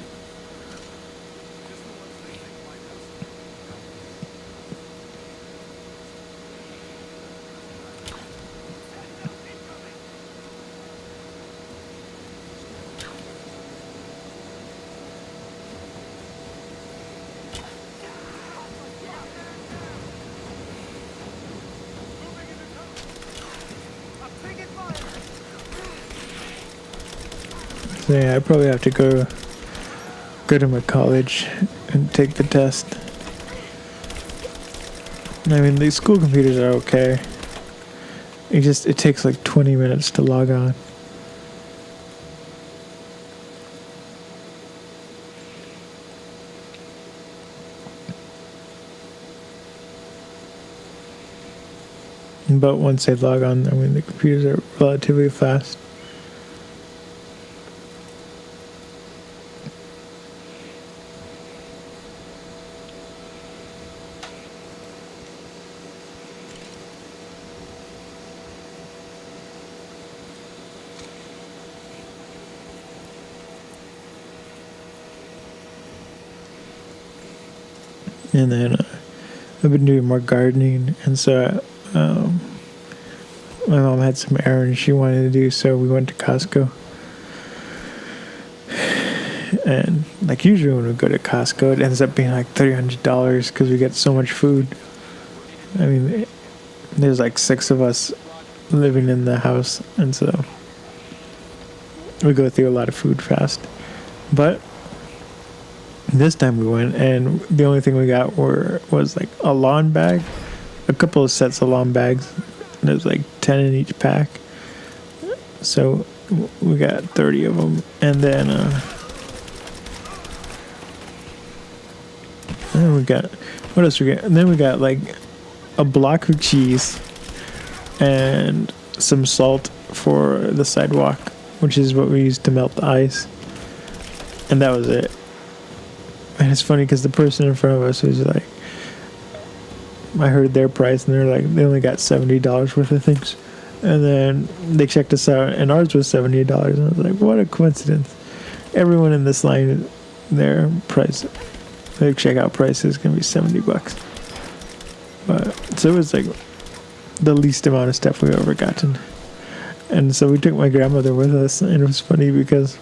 So yeah, I probably have to go to my college and take the test. I mean, these school computers are okay. It takes like 20 minutes to log on. But once they log on, I mean, the computers are relatively fast. And then I've been doing more gardening, and so my mom had some errands she wanted to do, so we went to Costco. And like usually when we go to Costco, it ends up being like $300 because we get so much food. I mean, there's like 6 of us living in the house, and so we go through a lot of food fast. But this time we went, and the only thing we got was like a lawn bag, a couple of sets of lawn bags. There's like 10 in each pack, so we got 30 of them. And then we got, what else we got? And then we got like a block of cheese and some salt for the sidewalk, which is what we used to melt the ice. And that was it. And it's funny because the person in front of us was like, I heard their price, and they're like, they only got $70 worth of things. And then they checked us out, and ours was $70. And I was like, what a coincidence. everyone in this line, their price, their checkout price is gonna be $70. But so it was like the least amount of stuff we've ever gotten. And so we took my grandmother with us, and it was funny because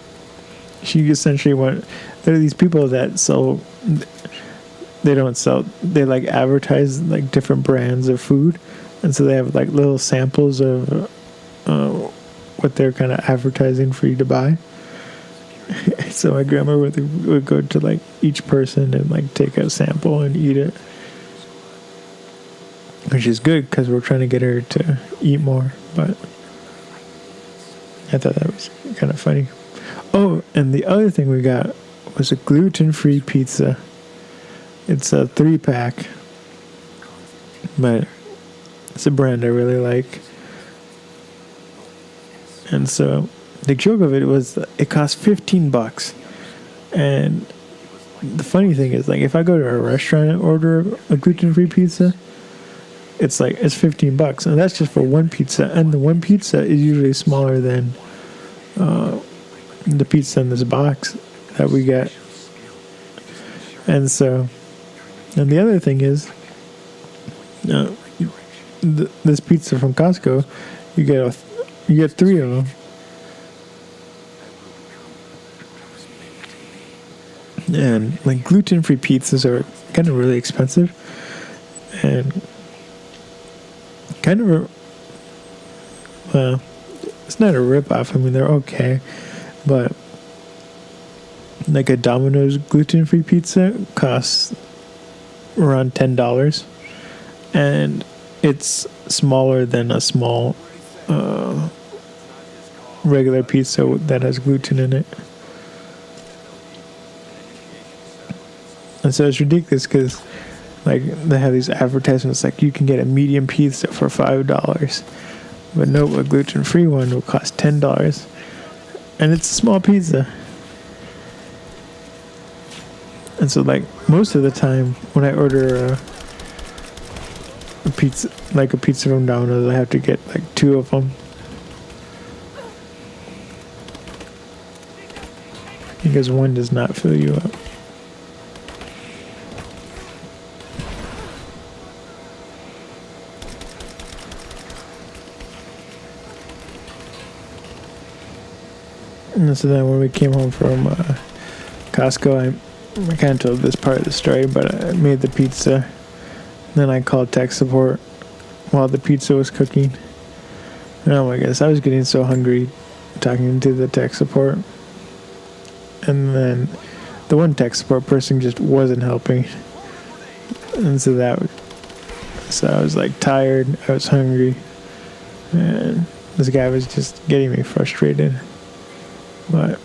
she essentially went. There are these people that sell. They don't sell. They like advertise like different brands of food, and so they have like little samples of what they're kind of advertising for you to buy. So my grandma would go to like each person and like take a sample and eat it, which is good because we're trying to get her to eat more. But I thought that was kind of funny. Oh, and the other thing we got was a gluten-free pizza. It's a 3-pack, but it's a brand I really like. And so the joke of it was it cost $15. And the funny thing is, like, if I go to a restaurant and order a gluten-free pizza, it's like it's $15, and that's just for one pizza. And the one pizza is usually smaller than the pizza in this box that we get. And so, and the other thing is, this pizza from Costco, you get 3 of them. And like gluten-free pizzas are kind of really expensive, and kind of it's not a rip-off. I mean, they're okay, but like a Domino's gluten-free pizza costs around $10, and it's smaller than a small regular pizza that has gluten in it. And so it's ridiculous because like they have these advertisements like you can get a medium pizza for $5, but no, a gluten-free one will cost $10, and it's a small pizza. And so like most of the time when I order a pizza, like a pizza from Domino's, I have to get like 2 of them, because one does not fill you up. And so then when we came home from Costco, I kind of told this part of the story, but I made the pizza. Then I called tech support while the pizza was cooking. And oh my goodness, I was getting so hungry talking to the tech support. And then the one tech support person just wasn't helping. And so I was like tired, I was hungry, and this guy was just getting me frustrated. But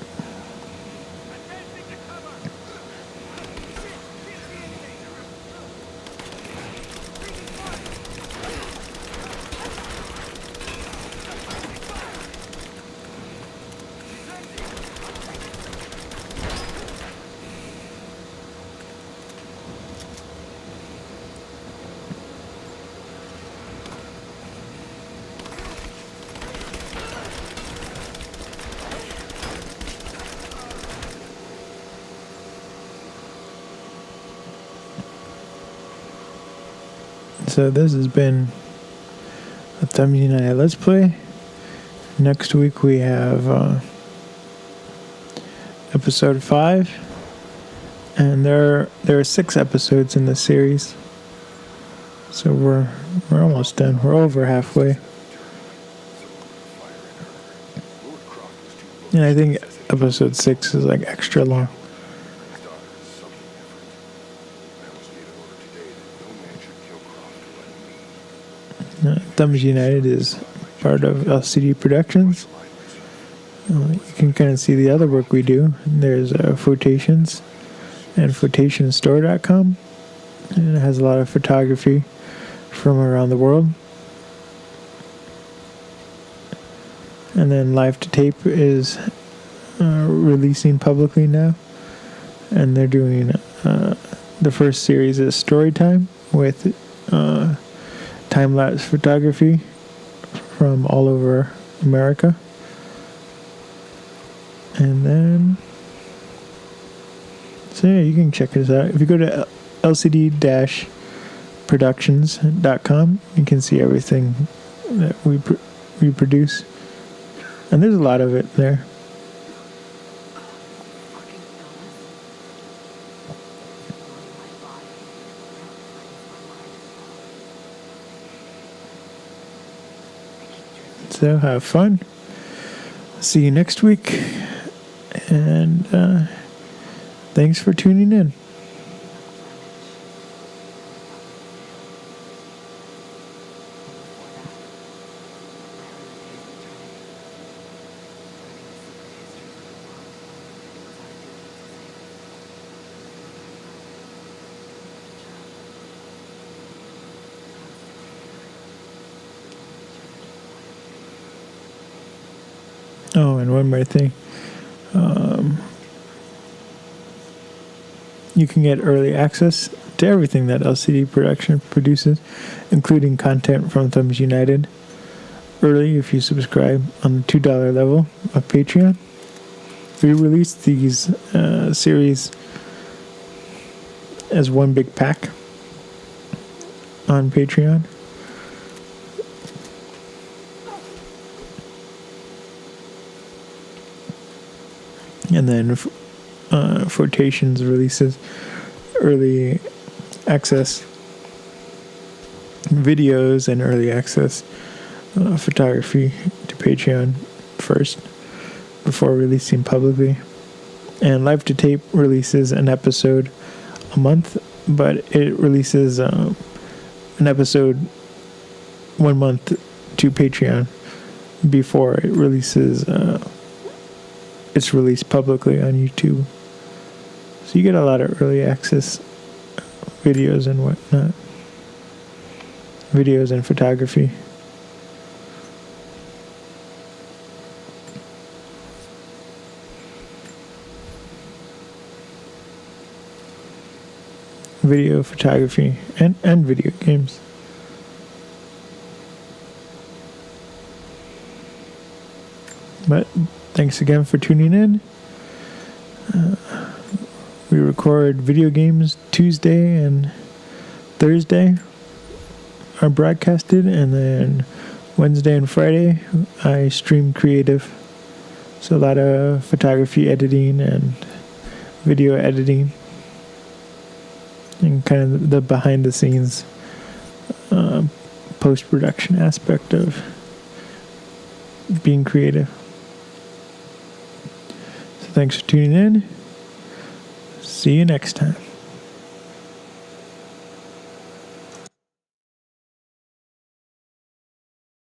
so this has been a Thumbs United Let's Play. Next week we have episode 5, and there are 6 episodes in this series. So we're almost done. We're over halfway. And I think episode 6 is like extra long. Thumbs United is part of LCD Productions. You can kind of see the other work we do. There's Photations and PhotationStore.com. And it has a lot of photography from around the world. And then Live to Tape is releasing publicly now. And they're doing the first series is Storytime with time-lapse photography from all over America. And then So yeah, you can check us out. If you go to lcd-productions.com, you can see everything that we produce. And there's a lot of it there. Fucking illness. My body. So have fun. See you next week. And thanks for tuning in. Oh, and one more thing. You can get early access to everything that LCD Production produces, including content from Thumbs United, early if you subscribe on the $2 level of Patreon. We release these series as one big pack on Patreon. And then Flotations releases early access videos and early access photography to Patreon first before releasing publicly. And Live to Tape releases an episode a month, but it releases an episode 1 month to Patreon before it releases it's released publicly on YouTube. So you get a lot of early access videos and whatnot. Videos and photography. Video photography and video games. But thanks again for tuning in. We record video games Tuesday and Thursday are broadcasted, and then Wednesday and Friday I stream creative. So a lot of photography editing and video editing and kind of the behind the scenes post-production aspect of being creative. Thanks for tuning in. See you next time.